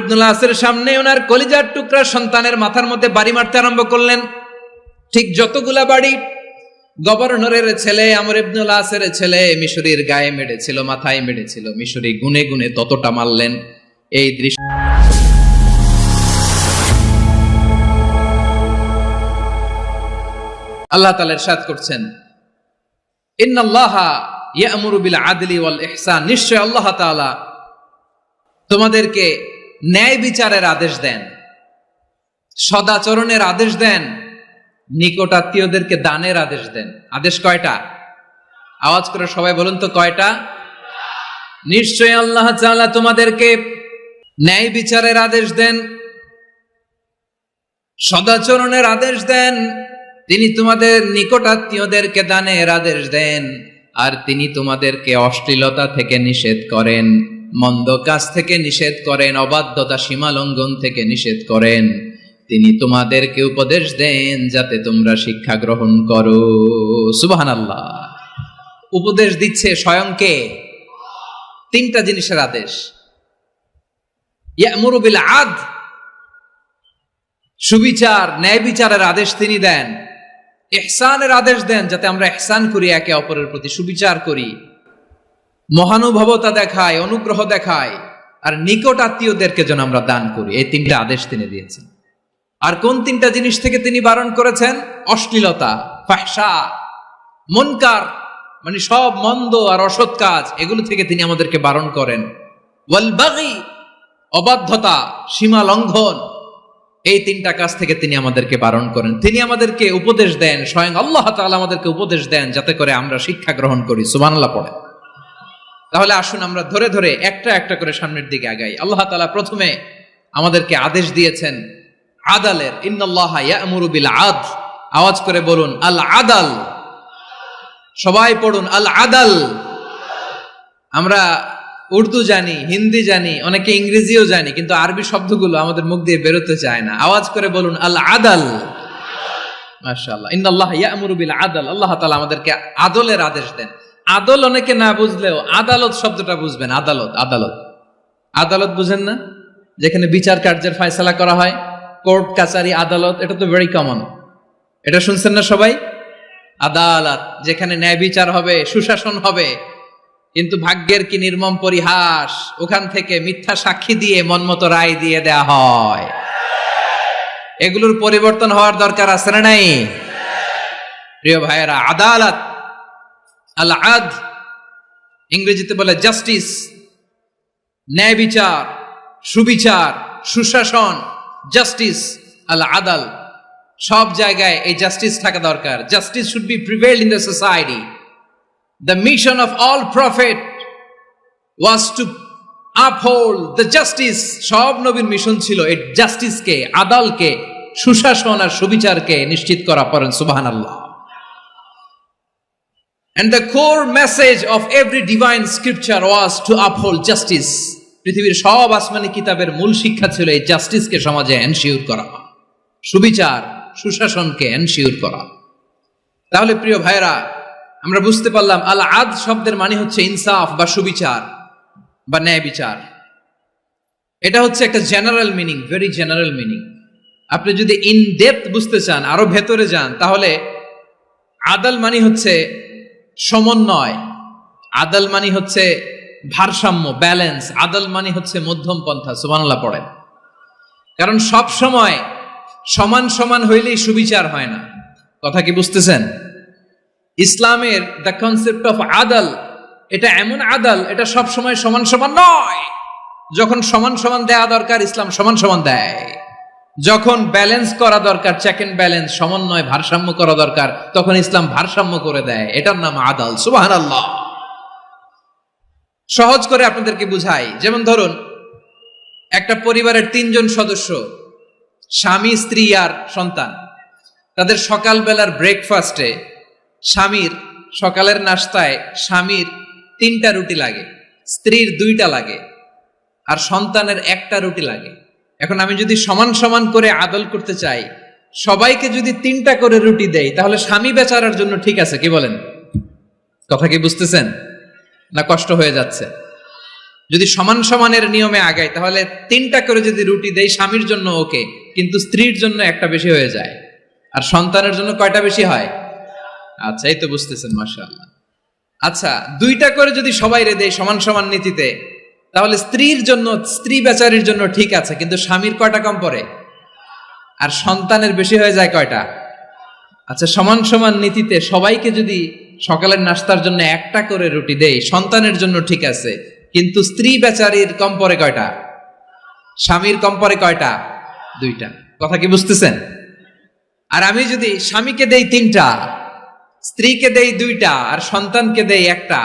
ইবনুল আসের সামনে ওনার কলিজার টুকরা সন্তানের মাথার মধ্যে বাড়ি মারতে আরম্ভ করলেন। ঠিক যতগুলা বাড়ি গভর্নরের ছেলে আমর ইবনুল আসের ছেলে মিশরীর গায়ে মেরেছিল, মাথায় মেরেছিল, মিশরী গুনে গুনে ততটা মারলেন। এই দৃশ্য আল্লাহ তাআলা ইরশাদ করছেন, ইন্নাল্লাহা ইয়া'মুরু বিল আদলি ওয়াল ইহসান, নিশ্চয় আল্লাহ তাআলা তোমাদেরকে ন্যায় বিচারের আদেশ দেন, সদাচরণের আদেশ দেন, নিকট আত্মীয়দেরকে দানের আদেশ দেন। আদেশ কয়টা? আওয়াজ করে সবাই বলুন তো কয়টা? নিশ্চয় আল্লাহ তাআলা তোমাদেরকে ন্যায় বিচারের আদেশ দেন, সদাচরণের আদেশ দেন, তিনি তোমাদের নিকট আত্মীয়দেরকে দানের আদেশ দেন, আর তিনি তোমাদেরকে অশ্লীলতা থেকে নিষেধ করেন, মন্দ কাজ থেকে নিষেধ করেন, অবাধ্যতা সীমা লঙ্ঘন থেকে নিষেধ করেন। তিনি তোমাদেরকে উপদেশ দেন যাতে তোমরা শিক্ষা গ্রহণ করো। সুবহানাল্লাহ। উপদেশ দিচ্ছে স্বয়ং কে? তিনটা জিনিসের আদেশ। ইয়া'মুরু বিল আদল, সুবিচার ন্যায় বিচারের আদেশ তিনি দেন। ইহসানের আদেশ দেন, যাতে আমরা ইহসান করি, একে অপরের প্রতি সুবিচার করি, মহানুভবতা দেখায়, অনুগ্রহ দেখায়, আর নিকট আত্মীয়দেরকে যেন আমরা দান করি। এই তিনটা আদেশ তিনি দিয়েছেন। আর কোন তিনটা জিনিস থেকে তিনি বারণ করেছেন? অশ্লীলতা, ফাহশা, মুনকার, মানে সব মন্দ আর অসৎ কাজ, এগুলো থেকে তিনি আমাদেরকে বারণ করেন। ওয়াল বাগি, অবাধ্যতা, সীমা লঙ্ঘন, এই তিনটা কাজ থেকে তিনি আমাদেরকে বারণ করেন। তিনি আমাদেরকে উপদেশ দেন, স্বয়ং আল্লাহ তাআলা আমাদেরকে উপদেশ দেন যাতে করে আমরা শিক্ষা গ্রহণ করি। সুবহানাল্লাহ পড়ে। তাহলে আসুন আমরা ধরে ধরে একটা একটা করে সামনের দিকে আগাই। আল্লাহ তাআলা প্রথমে আমাদেরকে আদেশ দিয়েছেন আদালের। ইন্নাল্লাহা ইয়া'মুরু বিল আদল, আওয়াজ করে বলুন আল আদাল। সবাই পড়ুন আল আদাল। আমরা উর্দু জানি, হিন্দি জানি, অনেকে ইংরেজিও জানি, কিন্তু আরবি শব্দগুলো আমাদের মুখ দিয়ে বেরোতে চায় না। আওয়াজ করে বলুন আল আদাল। মাশাআল্লাহ। ইন্নাল্লাহা ইয়া'মুরু বিল আদল, আল্লাহ তাআলা আমাদেরকে আদলের আদেশ দেন। আদল অনেকে না বুঝলেও আদালত শব্দটা বুঝবেন। আদালত, আদালত, আদালত বুঝেন না? যেখানে বিচার কার্যের ফয়সালা করা হয়, কোর্ট কাচারি আদালত, এটা তো ভেরি কমন। এটা শুনছেন না সবাই? আদালত, যেখানে ন্যায় বিচার হবে, সুশাসন হবে। কিন্তু ভাগ্যের কি নির্মম পরিহাস, ওখান থেকে মিথ্যা সাক্ষী দিয়ে মনমতো রায় দিয়ে দেয়া হয়। এগুলোর পরিবর্তন হওয়ার দরকার আছে না নাই? প্রিয় ভাইয়েরা, আদালত, আল আদল, ইংরেজিতে বলে জাস্টিস, ন্যায় বিচার, সুবিচার, সুশাসন, জাস্টিস, আল আদল, সব জায়গায় এই জাস্টিস থাকা দরকার। Justice should be prevailed in the society. The mission of all prophet was to uphold the justice. সব নবীর মিশন ছিল এই জাস্টিসকে, আদালকে, সুশাসন আর সুবিচারকে নিশ্চিত করা। পড়েন সুবহানাল্লাহ। And the core message of every divine scripture was to uphold justice. পৃথিবীর সব আসমানি কিতাবের মূল শিক্ষা ছিল এই জাস্টিসকে সমাজে এনশিওর করা, সুবিচার, সুশাসনকে এনশিওর করা। তাহলে প্রিয় ভাইরা, আমরা বুঝতে পারলাম আল আদ শব্দের মানে হচ্ছে ইনসাফ বা সুবিচার বা ন্যায় বিচার। এটা হচ্ছে একটা general meaning, very general meaning. আপনি যদি ইন ডেপথ বুঝতে চান, আরো ভেতরে যান, তাহলে আদাল মানে হচ্ছে সমন্বয়, আদাল মানে হচ্ছে ভারসাম্য, ব্যালেন্স, আদাল মানে হচ্ছে মধ্যম পন্থা। সুবহানাল্লাহ পড়েন। কারণ সব সময় সমান সমান হইলেই সুবিচার হয় না। কথা কি বুঝতেছেন? ইসলামের দ্য কনসেপ্ট অফ আদাল, এটা এমন আদাল, এটা সব সময় সমান সমান নয়। যখন সমান সমান দেয়া দরকার, ইসলাম সমান সমান দেয়। যখন ব্যালেন্স করা দরকার, চেক এন্ড ব্যালেন্স, সমন্বয়, ভারসাম্য করা দরকার, তখন ইসলাম ভারসাম্য করে দেয়। এটার নাম আদাল। সুবহানাল্লাহ। সহজ করে আপনাদেরকে বুঝাই। যেমন ধরুন, একটা পরিবারের 3 জন সদস্য, স্বামী, স্ত্রী আর সন্তান। তাদের সকালবেলার ব্রেকফাস্টে, স্বামীর সকালের নাস্তায় স্বামীর 3টা রুটি লাগে, স্ত্রীর 2টা লাগে, আর সন্তানের 1টা রুটি লাগে। এখন আমি যদি সমান সমান করে আদল করতে চাই, সবাইকে যদি 3টা করে রুটি দেই, তাহলে স্বামী বেচারার জন্য ঠিক আছে? কি বলেন? কথা কি বুঝতেছেন না কষ্ট হয়ে যাচ্ছে? যদি সমান সমানের নিয়মে আগায় তাহলে 3টা করে যদি রুটি দেই স্বামীর জন্য ওকে, কিন্তু স্ত্রীর জন্য একটা বেশি হয়ে যায়। আর সন্তানের জন্য কয়টা বেশি হয়? আচ্ছা, এই তো বুঝতেছেন, মাশাআল্লাহ। আচ্ছা, 2টা করে যদি সবাই দেই সমান সমান নীতিতে, তাহলে স্ত্রীর জন্য, স্ত্রী বেচারির জন্য ঠিক আছে, কিন্তু স্বামীর কয়টা কম পড়ে? আর সন্তানের বেশি হয়ে যায় কয়টা? আচ্ছা, সমান সমান নীতিতে সবাইকে যদি সকালের নাস্তার জন্য 1টা করে রুটি দেই, সন্তানের জন্য ঠিক আছে, কিন্তু স্ত্রী বেচারির কম পড়ে কয়টা? স্বামীর কম পড়ে কয়টা? 2টা। কথা কি বুঝতেছেন? আর আমি যদি স্বামীকে দেই 3টা, স্ত্রীকে দেই 2টা, আর সন্তানকে দেই 1টা,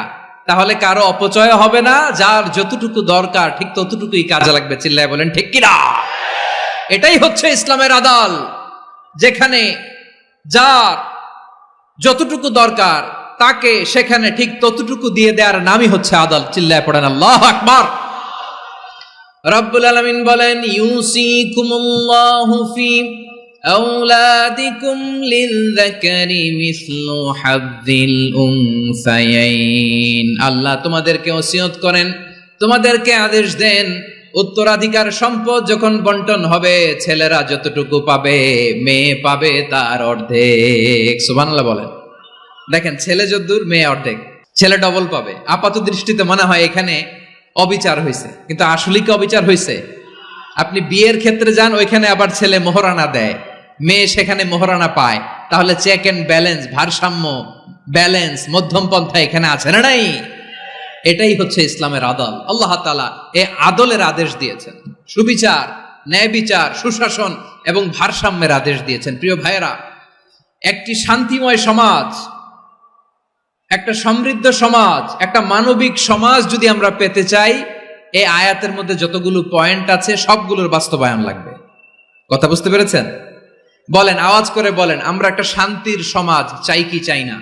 তাহলে কারো অপচয় হবে না, যার যতটুকু দরকার ঠিক ততটুকুই কাজে লাগবে। চিল্লায় বলেন ঠিক কিনা? এটাই হচ্ছে ইসলামের আদল, যেখানে যার যতটুকু দরকার তাকে সেখানে ঠিক ততটুকু দিয়ে দেওয়ার নামই হচ্ছে আদল। চিল্লায় পড়েন আল্লাহু আকবার। রব্বুল আলামিন বলেন, ইউসিকুমুল্লাহু ফি আওলাদিকুম লিযযাকারি মিসলু হাযযিল উনসায়াইন। আল্লাহ তোমাদেরকে ওসিয়ত করেন, তোমাদেরকে আদেশ দেন, উত্তরাধিকার সম্পদ যখন বন্টন হবে, ছেলেরা যতটুকু পাবে, মেয়ে পাবে তার অর্ধেক। সুবহানাল্লাহ বলেন। দেখেন, ছেলে যদ্দূর মেয়ে অর্ধেক, ছেলে ডবল পাবে। আপাত দৃষ্টিতে মনে হয় এখানে অবিচার হয়েছে, কিন্তু আসলে কি অবিচার হয়েছে? আপনি বিয়ের ক্ষেত্রে যান, ওইখানে আবার ছেলে মোহরানা দেয়, মেয়ে সেখানে মোহরানা পায়, তাহলে চেক এন্ড ব্যালেন্স, ভারসাম্য, ব্যালেন্স, মধ্যম পন্থা এখানে আছে না নাই? এটাই হচ্ছে ইসলামের আদল। আল্লাহ তাআলা এই আদলের আদেশ দিয়েছেন, সুবিচার, ন্যায় বিচার, সুশাসন এবং ভারসাম্যের আদেশ দিয়েছেন। প্রিয় ভাইয়েরা, একটি শান্তিময় সমাজ, একটা সমৃদ্ধ সমাজ, একটা মানবিক সমাজ যদি আমরা পেতে চাই, এই আয়াতের মধ্যে যতগুলো পয়েন্ট আছে সবগুলোর বাস্তবায়ন লাগবে। কথা বুঝতে পেরেছেন? বলেন, আওয়াজ করে বলেন, আমরা একটা শান্তির সমাজ চাই কি চাই না?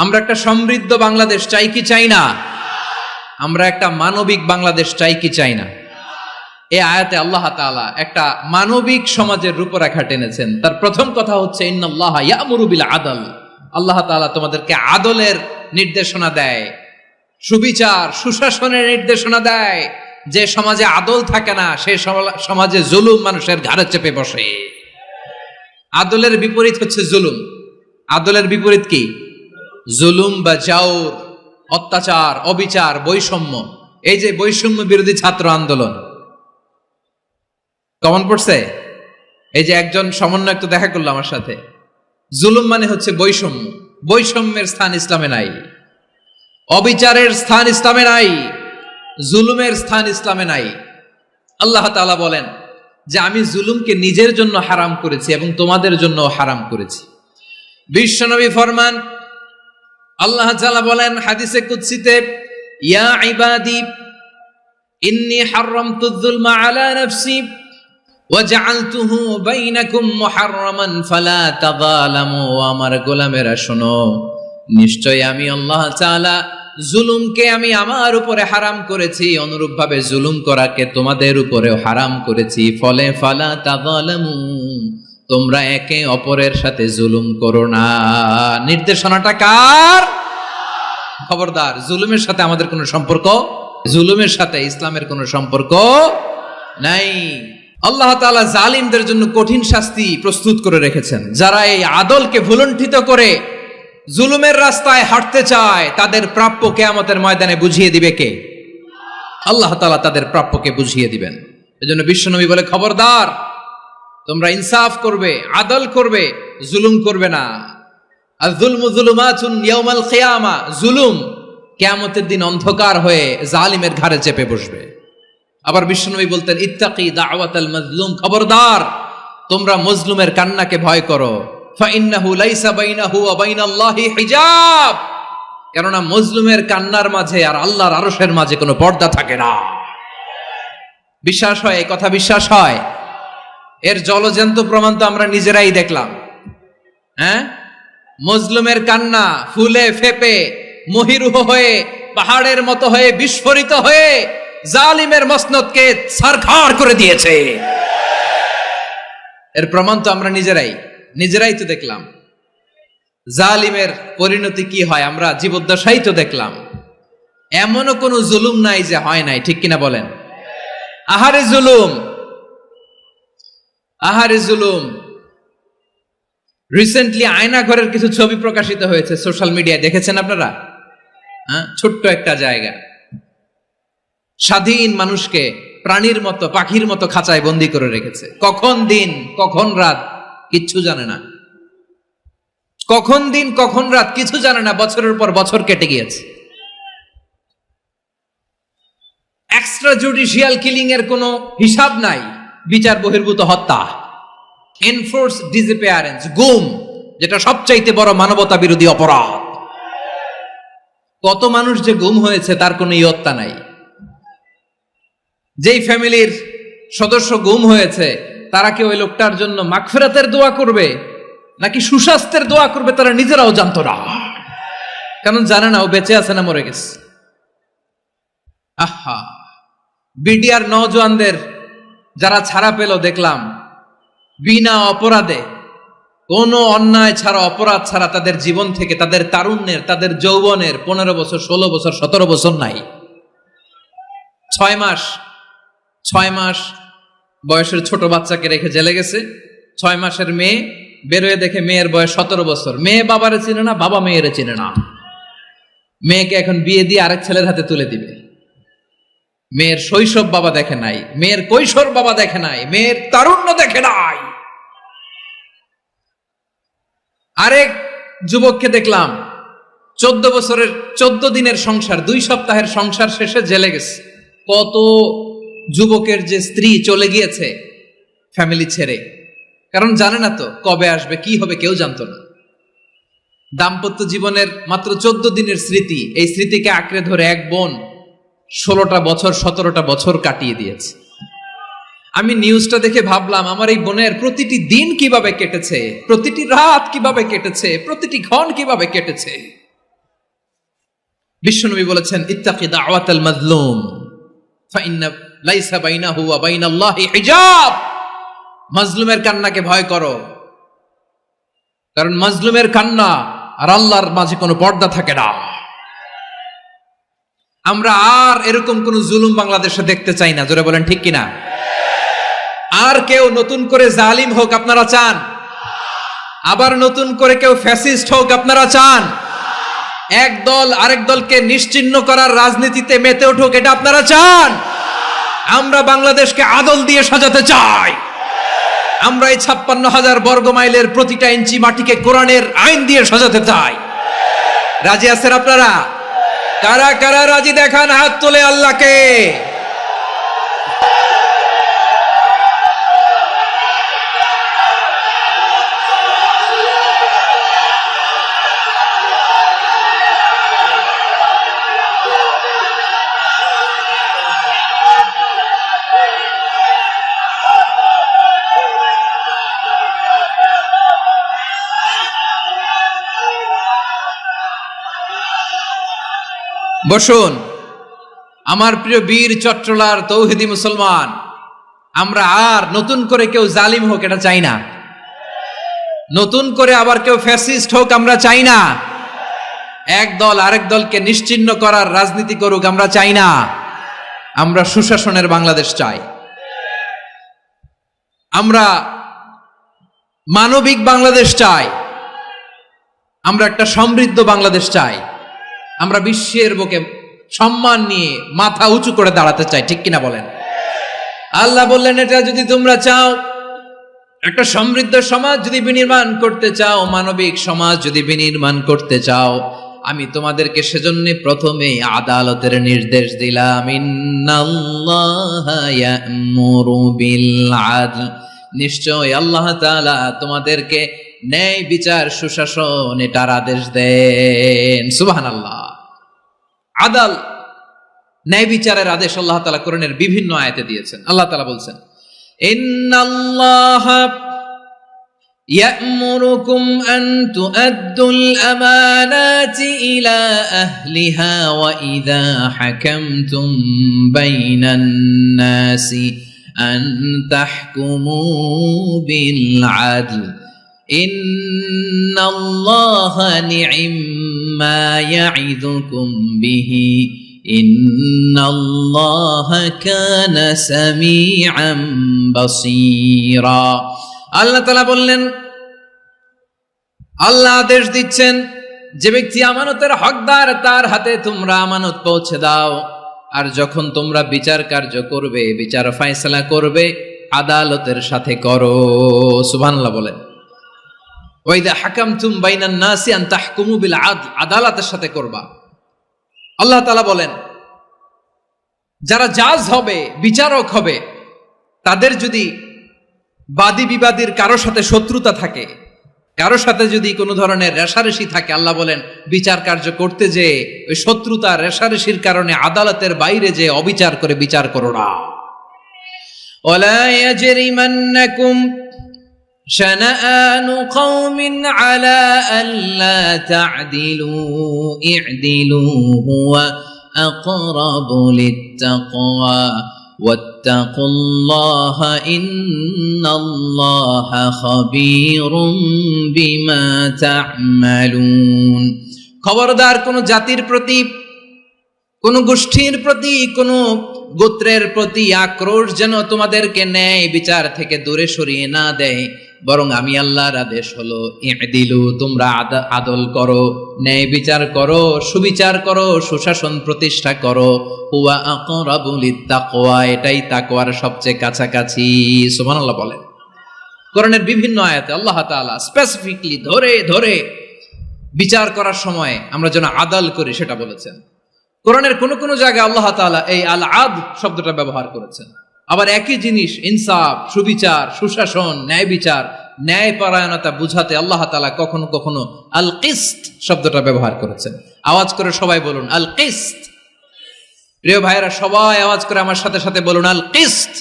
আমরা একটা সমৃদ্ধ বাংলাদেশ চাই কি চাই না? আমরা একটা মানবিক বাংলাদেশ চাই কি চাই না? এই আয়াতে আল্লাহ তাআলা একটা মানবিক সমাজের রূপরেখা টেনেছেন। তার প্রথম কথা হচ্ছে, ইন্নাল্লাহা ইয়ামুরু বিল আদল। আল্লাহ তাআলা তোমাদেরকে আদলের নির্দেশনা দেয়, সুবিচার, সুশাসনের নির্দেশনা দেয়। যে সমাজে আদল থাকে না, সে সমাজে জুলুম মানুষের ঘাড়ে চেপে বসে। আদলের বিপরীত হচ্ছে জুলুম। আদলের বিপরীত কি? জুলুম বা জাওর, অত্যাচার, অবিচার, বৈষম্য। এই যে বৈষম্য বিরোধী ছাত্র আন্দোলন কমন পড়ছে, এই যে একজন সমন্বয়ক তো দেখা করলো আমার সাথে। জুলুম মানে হচ্ছে বৈষম্য। বৈষম্যের স্থান ইসলামে নাই, অবিচারের স্থান ইসলামে নাই, জুলুমের স্থান ইসলামে নাই। আল্লাহ তাআলা বলেন যে আমি জুলুমকে নিজের জন্য হারাম করেছি এবং তোমাদের জন্য হারাম করেছি। বিশ্বনবী ফরমান, আল্লাহ তাআলা বলেন হাদিসে কুদসিতে, ইয়া ইবাদি ইন্নী হারামতুয যুলমা আলা নাফসি ওয়া জাআলতুহু বাইনাকুম মুহাররামান ফালা তাযালামু। আমার গোলামেরা শোনো, নিশ্চয় আমি আল্লাহ তাআলা জুলুমকে আমি আমার উপরে হারাম করেছি, অনুরূপভাবে জুলুম করাকে তোমাদের উপরেও হারাম করেছি। ফলে ফালা তাযালামু, তোমরা একে অপরের সাথে জুলুম করো না। নির্দেশনাটা কার? খবরদার, জুলুমের সাথে আমাদের কোনো সম্পর্ক, জুলুমের সাথে ইসলামের কোনো সম্পর্ক নাই। আল্লাহ তাআলা জালিমদের জন্য কঠিন শাস্তি প্রস্তুত করে রেখেছেন। যারা এই আদলকে ভুলুণ্ঠিত করে জুলুমের রাস্তায় হাঁটতে চায়, তাদের প্রাপ্য কিয়ামতের ময়দানে বুঝিয়ে দিবে কে? আল্লাহ তাআলা তাদের প্রাপ্যকে বুঝিয়ে দিবেন। এজন্য বিশ্বনবী বলে, খবরদার, তোমরা ইনসাফ করবে, আদল করবে, জুলুম করবে না। আয-যুলমু যুলুমাতুন ইয়াউমাল কিয়ামা, জুলুম কিয়ামতের দিন অন্ধকার হয়ে জালিমের ঘাড়ে চেপে বসবে। আবার বিশ্বনবী বলতেন, ইত্তাকি দাওয়াতাল মাজলুম, খবরদার, তোমরা মজলুমের কান্নাকে ভয় করো। ফাইন্নাহু লাইসা বাইনাহু ওয়া বাইনাল্লাহি হিজাব, কেননা মজলুমের কান্নার মাঝে আর আল্লাহর আরশের মাঝে কোনো পর্দা থাকে না। বিশ্বাস হয়? এই কথা বিশ্বাস হয়? এর জলজ্যান্ত প্রমাণ তো আমরা নিজেরাই দেখলাম। হ্যাঁ, মজলুমের কান্না ফুলে ফেপে মহিরুহ হয়ে, পাহাড়ের মতো হয়ে, বিস্ফোরিত হয়ে জালিমের মসনদকে ছারখাড় করে দিয়েছে। এর প্রমাণ তো আমরা নিজেরাই তো দেখলাম। জালিমের পরিণতি কি হয় আমরা জীবদ্দশাই তো দেখলাম। এমনও কোনো জুলুম নাই যে হয় নাই, ঠিক কিনা বলেন? আহারে জুলুম, আহারে জুলুম। রিসেন্টলি আয়না ঘরের কিছু ছবি প্রকাশিত হয়েছে সোশ্যাল মিডিয়ায়, দেখেছেন আপনারা? ছোট্ট একটা জায়গা, স্বাধীন মানুষকে প্রাণীর মতো, পাখির মতো খাঁচায় বন্দি করে রেখেছে। কখন দিন কখন রাত কিচ্ছু জানে না, কখন দিন কখন রাত কিছু জানে না। বছরের পর বছর কেটে গিয়েছে। এক্সট্রা জুডিশিয়াল কিলিং এর কোনো হিসাব নাই, বিচার বহির্ভূত হত্যা, এনফোর্স ডিসঅ্যাপিয়ারেন্স, গুম, যেটা সবচাইতে বড় মানবতা বিরোধী অপরাধ। কত মানুষ যে গুম হয়েছে তার কোনো ইয়ত্তা নাই। যেই ফ্যামিলির সদস্য গুম হয়েছে তারা কি ওই লোকটার জন্য মাগফিরাতের দোয়া করবে নাকি সুস্বাস্থ্যের দোয়া করবে তারা নিজেরাও জানতো না, কারণ জানে না ও বেঁচে আছে না মরে গেছে। আহা, বিডিআর নওজোয়ানদের যারা ছাড়া পেল দেখলাম, বিনা অপরাধে, কোনো অন্যায় ছাড়া, অপরাধ ছাড়া তাদের জীবন থেকে, তাদের তারুণ্যের, তাদের যৌবনের 15 বছর, 16 বছর, 17 বছর নাই, 6 মাস বয়সের ছোট বাচ্চাকে রেখে জেলে গেছে। 6 মাসের মেয়ে বেরোয় দেখে মেয়ের বয়স 17 বছর। মেয়ে বাবারে চিনে না, বাবা মেয়েরে চিনে না। মেয়েকে এখন বিয়ে দিয়ে আরেক ছেলের হাতে তুলে দিবে। মেয়ের শৈশব বাবা দেখে নাই, মেয়ের কৈশোর বাবা দেখে নাই, মেয়ের তারুণ্য দেখে নাই। আরেক যুবককে দেখলাম 14 বছরের 14 দিনের সংসার, 2 সপ্তাহের সংসার শেষে জেলে গেছে। কত যুবকের যে স্ত্রী চলে গিয়েছে ফ্যামিলি ছেড়ে, কারণ জানে না তো কবে আসবে, কি হবে, কেউ জানতো না। দাম্পত্য জীবনের মাত্র 14 দিনের স্মৃতি, এই স্মৃতিকে আঁকড়ে ধরে এক বোন 16টা বছর, 17টা বছর কাটিয়ে দিয়েছে। আমি নিউজটা দেখে ভাবলাম, আমার এই বোনের প্রতিটি দিন কিভাবে কেটেছে, প্রতিটি রাত কিভাবে কেটেছে, প্রতিটি ক্ষণ কিভাবে কেটেছে। বিশ্বনবী বলেছেন, ইত্তাকি দাওয়াতাল মাজলুম ফাইন্না লাইসা বাইনাহু ওয়া বাইনাল্লাহি হিজাব। মাজলুমের কান্নাকে ভয় করো, কারণ মাজলুমের কান্না আর আল্লাহর মাঝে কোনো পর্দা থাকে না। আমরা আর এরকম কোন জুলুম বাংলাদেশে দেখতে চাই না, জোরে বলেন ঠিক কিনা? আর কেউ নতুন করে জালিম হোক আপনারা চান? আবার নতুন করে কেউ ফ্যাসিস্ট হোক আপনারা চান? এক দল আরেক দলকে নিশ্চিহ্ন করার রাজনীতিতে মেতে উঠুক, এটা আপনারা চান? আমরা বাংলাদেশকে আদল দিয়ে সাজাতে চাই। আমরা এই 56,000 বর্গ মাইলের প্রতিটা ইঞ্চি মাটিকে কোরআনের আইন দিয়ে সাজাতে চাই। রাজি আছেন আপনারা? কারা কারা রাজি দেখান হাত তোলে আল্লাহকে। বসুন, আমার প্রিয় বীর চট্টলার তৌহিদি মুসলমান, আমরা আর নতুন করে কেউ জালিম হোক এটা চাই না, নতুন করে আবার কেউ ফ্যাসিস্ট হোক আমরা চাই না, এক দল আরেক দলকে নিশ্চিহ্ন করার রাজনীতি করুক আমরা চাই না। আমরা সুশাসনের বাংলাদেশ চাই, আমরা মানবিক বাংলাদেশ চাই, আমরা একটা সমৃদ্ধ বাংলাদেশ চাই, আমরা বিশ্বের বুকে সম্মান নিয়ে মাথা উঁচু করে দাঁড়াতে চাই, ঠিক কিনা বলেন? আল্লাহ বললেন, এটা যদি তোমরা চাও, একটা সমৃদ্ধ সমাজ যদি বিনির্মাণ করতে চাও, মানবিক সমাজ যদি বিনির্মাণ করতে চাও, আমি তোমাদেরকে সেজন্য প্রথমে আদালতের নির্দেশ দিলাম। ইন্নাল্লাহা ইয়া'মুরু বিল আদল, নিশ্চয় আল্লাহ তাআলা তোমাদেরকে ন্যায় বিচার, সুশাসন এটার আদেশ দেন। সুবহানাল্লাহ। আদাল, ন্যায় বিচারের আদেশ আল্লাহ তাআলা কোরআনের বিভিন্ন আয়াতে দিয়েছেন। আল্লাহ তাআলা বলছেন, ইন্নাল্লাহা ইয়া'মুরুকুম আন তুআদ্দুল আমানাতি ইলা আহলিহা ওয়া ইযা হাকামতুম বাইনান নাসি আন তাহকুমু বিল আদল ইন্নাল্লাহা নি'ম্মা ইয়া'iযুকুম বিহি ইন্নাল্লাহা কানা সামিআম বাসীরা। আল্লাহ তাআলা বললেন, আল্লাহ আদেশ দিচ্ছেন, যে ব্যক্তি আমানতের হকদার তার হাতে তোমরা আমানত পৌঁছে দাও। আর যখন তোমরা বিচার কার্য করবে, বিচার ফায়সালা করবে, আদালতের সাথে করো। সুবহানাল্লাহ বলেন। ওয়া ইযা হাকামতুম বাইনান নাসি আন তাহকুমু বিল আদল, আদালতের সাথে করবা। আল্লাহ তাআলা বলেন, যারা জাজ হবে, বিচারক হবে, তাদের যদি বাদী বিবাদীর কারো সাথে শত্রুতা থাকে, কারো সাথে যদি কোনো ধরনের রেষারেষি থাকে, আল্লাহ বলেন বিচার কার্য করতে যে ওই শত্রুতা রেষারেষির কারণে আদালতের বাইরে যে অবিচার করে বিচার করো না। ওয়ালা ইয়াজরিমান্নাকুম শানাআনু কওমিন আলা আল্লা তা'দিলু ই'দিলু হুয়া আকরাবু লিত্তাকওয়া ওয়াত্তাকুল্লাহা ইন্নাল্লাহা খাবীরুম বিমা তা'মালুন। খবরদার কোন জাতির প্রতি, কোন গোষ্ঠীর প্রতি, কোন গোত্রের প্রতি আক্রোশ যেন তোমাদেরকে ন্যায় বিচার থেকে দূরে সরিয়ে না দেয়, বরং আমি আল্লাহর আদেশ হলো ই'দিলু, তোমরা আদল করো, ন্যায় বিচার করো, সুবিচার করো, সুশাসন প্রতিষ্ঠা করো। হুয়া আকরাবু লিত্তাকওয়া, এটাই তাকওয়ার সবচেয়ে কাছাকাছি। সুবহানাল্লাহ বলেন। কোরআনের বিভিন্ন আয়াতে আল্লাহ তাআলা স্পেসিফিকলি ধরে ধরে বিচার করার সময় আমরা যেন আদল করি সেটা বলেছেন। কোরআনের কোন কোন জায়গায় আল্লাহ তাআলা এই আল আদ শব্দটা ব্যবহার করেছেন। আবার একই জিনিস ইনসাফ, সুবিচার, সুশাসন, ন্যায় বিচার, ন্যায় পরায়ণতা বুঝাতে আল্লাহ তাআলা কখনো কখনো আল কিসত শব্দটা ব্যবহার করেছেন। আওয়াজ করে সবাই বলুন আল কিসত। প্রিয় ভাইরা, সবাই আওয়াজ করে আমার সাথে সাথে বলুন আল কিসত।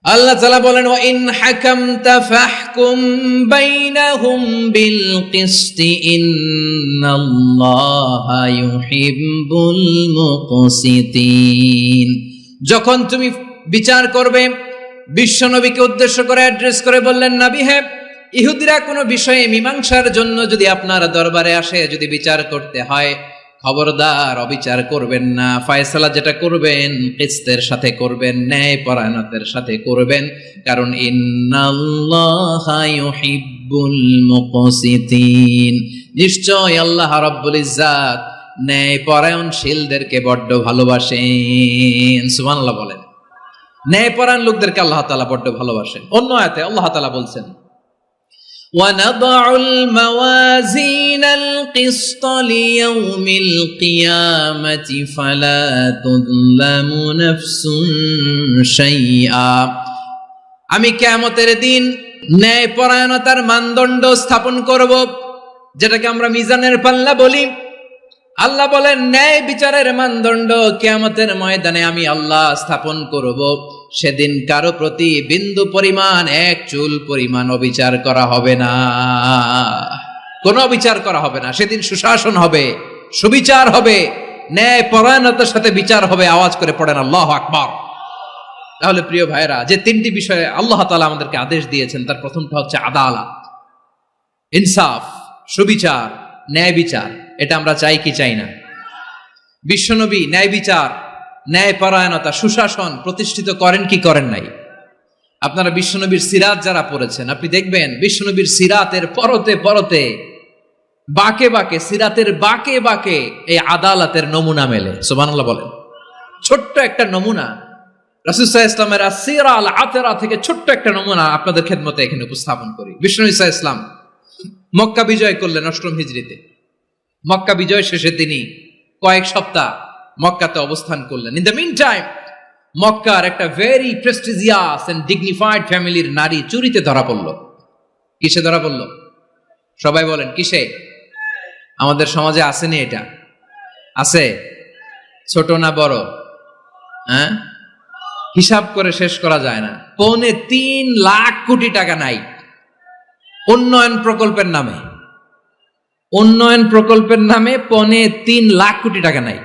আল্লাহ তাআলা বলেন, ওয়া ইন হাকামতা ফাহকুম বাইনাহুম বিল কিসতি ইন্নাল্লাহা ইউহিব্বুল মুকসিতিন। যখন তুমি বিচার করবে, বিশ্বনবীকে উদ্দেশ্য করে অ্যাড্রেস করে বললেন, নবী হে, ইহুদিরা কোনো বিষয়ে মীমাংসার জন্য যদি আপনার দরবারে আসে, যদি বিচার করতে হয়, খবরদার অবিচার করবেন না। ফয়সালা যেটা করবেন কিসতের সাথে করবেন, ন্যায় পরায়ণতার সাথে করবেন, কারণ ইন্নাল্লাহা ইউহিব্বুল মুকসিতিন, নিশ্চয় আল্লাহ রাব্বুল ইজ্জাত ন্যায় পরায়ণশীলদেরকে বড্ড ভালোবাসেন। সুবহানাল্লাহ বলেন। ন্যায় পরায়ণ লোকদেরকে আল্লাহ তাআলা বড্ড ভালোবাসেন। অন্য আয়াতে আল্লাহ তাআলা বলছেন, وَنَضَعُ الْمَوَازِينَ الْقِسْطَ لِيَوْمِ الْقِيَامَةِ فَلَا تُظْلَمُ نَفْسٌ شَيْئًا। আমি কিয়ামতের দিন ন্যায় পরায়ণতার মানদণ্ড স্থাপন করব, যেটাকে আমরা মিজানের পাল্লা বলি। আল্লাহ বলেন, ন্যায় বিচারের মানদণ্ড কিয়ামতের ময়দানে আমি আল্লাহ স্থাপন করব। সেদিন কারো প্রতি বিন্দু পরিমাণ, এক চুল পরিমাণ অবিচার করা হবে না, কোনো অবিচার করা হবে না। সেদিন সুশাসন হবে, সুবিচার হবে, ন্যায় পরায়ণতার সাথে বিচার হবে। আওয়াজ করে পড়েন আল্লাহু আকবার। তাহলে প্রিয় ভাইরা, যে তিনটি বিষয়ে আল্লাহ তাআলা আমাদেরকে আদেশ দিয়েছেন, তার প্রথমটা হচ্ছে আদালত, ইনসাফ, সুবিচার, ন্যায় বিচার। এটা আমরা চাই কি চাই না? বিশ্বনবী ন্যায় বিচার, ন্যায় পরায়ণতা, সুশাসন প্রতিষ্ঠিত করেন কি করেন নাই? আপনারা বিশ্বনবীর সিরাত যারা পড়েছেন, আপনি দেখবেন বিশ্বনবীর সিরাতের পরতে পরতে, বাঁকে বাঁকে, সিরাতের বাঁকে বাঁকে এই আদালতের নমুনা মেলে। সুবহানাল্লাহ বলেন। ছোট্ট একটা নমুনা রাসূল সাল্লাল্লাহু আলাইহি ওয়াসাল্লামের আসিরা আল আতরা থেকে ছোট্ট একটা নমুনা আপনাদের খেদমতে এখানে উপস্থাপন করি। বিশ্বনবী সাল্লাল্লাহু আলাইহি ওয়াসাল্লাম মক্কা বিজয় করলেন ৮ম হিজরিতে। মক্কা বিজয় শেষে তিনি কয়েক সপ্তাহ মক্কাতে অবস্থান করলেন। ইন দ্য মিন টাইম মক্কার একটা ভেরি প্রেস্টিজিয়াস এন্ড ডিগনিফাইড ফ্যামিলির নারী চুরিতে ধরা পড়ল। কিসে ধরা পড়ল? সবাই বলেন কিসে? আমাদের সমাজে আসেনি এটা? আছে? ছোট না বড়? হ্যাঁ, হিসাব করে শেষ করা যায় না। ৩.৫ লাখ কোটি টাকা নাই উন্নয়ন প্রকল্পের নামে। উন্নয়ন প্রকল্পের নামে ৩.৫ লাখ কোটি টাকা নাই।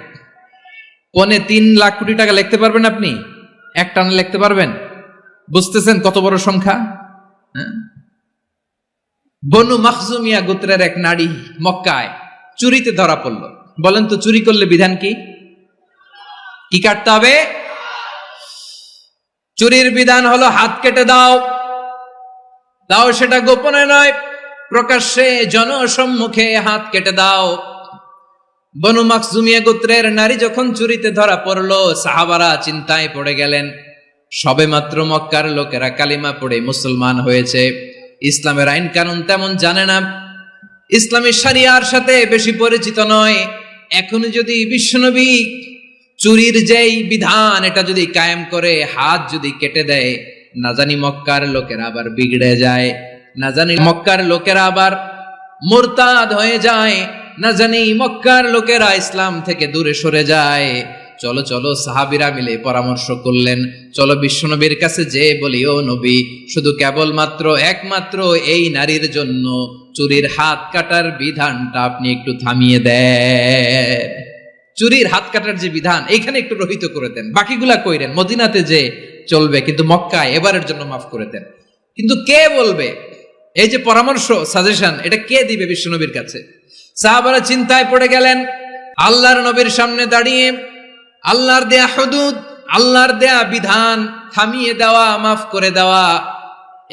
৩.৫ লাখ কোটি টাকা লিখতে পারবেন আপনি? এক টানে লিখতে পারবেন? বুঝতেছেন কত বড় সংখ্যা? বনু মাখজুমিয়া গোত্রের এক নারী মক্কায় চুরিতে ধরা পড়ল। বলেন তো চুরি করলে বিধান কি? কি কাটতে হবে? চুরির বিধান হলো হাত কেটে দাও, তাও সেটা গোপনে নয়, প্রকাশ্যে জনসম্মুখে হাত কেটে দাও। বনু মাখজুমিয়া গোত্রের নারী যখন চুরিতে ধরা পড়লো, সাহাবারা চিন্তায় পড়ে গেলেন। সবেমাত্র মক্কার লোকেরা কালিমা পড়ে মুসলমান হয়েছে, ইসলামের আইন কানুন তেমন জানে না, ইসলামী শরিয়ার সাথে বেশি পরিচিত নয়। এখন যদি বিশ্বনবী চুরির যেই বিধান এটা যদি কায়েম করে হাত যদি কেটে দেয়, না জানি মক্কার লোকেরা আবার বিগড়ে যায়, না জানি মক্কার লোকেরা আবার মুরতাদ হয়ে যায়, না জানি মক্কার লোকেরা ইসলাম থেকে দূরে সরে যায়। চলো চলো, সাহাবীরা মিলে পরামর্শ করলেন, চলো বিশ্বনবীর কাছে যে বলি, ও নবী, শুধু কেবলমাত্র একমাত্র এই নারীর জন্য চুরির হাত কাটার বিধানটা আপনি একটু থামিয়ে দেন। চুরির হাত কাটার যে বিধান এখানে একটু রহিত করে দেন, বাকিগুলা কইরেন মদিনাতে যে চলবে, কিন্তু মক্কায় এবারের জন্য মাফ করে দেন। কিন্তু কে বলবে? এই যে পরামর্শ, সাজেশন, এটা কে দিবে বিশ্বনবীর কাছে? সাহাবারা চিন্তায় পড়ে গেলেন। আল্লাহর নবীর সামনে দাঁড়িয়ে আল্লাহর দেয়া হুদুদ, আল্লাহর দেয়া বিধান থামিয়ে দেওয়া, মাফ করে দেওয়া,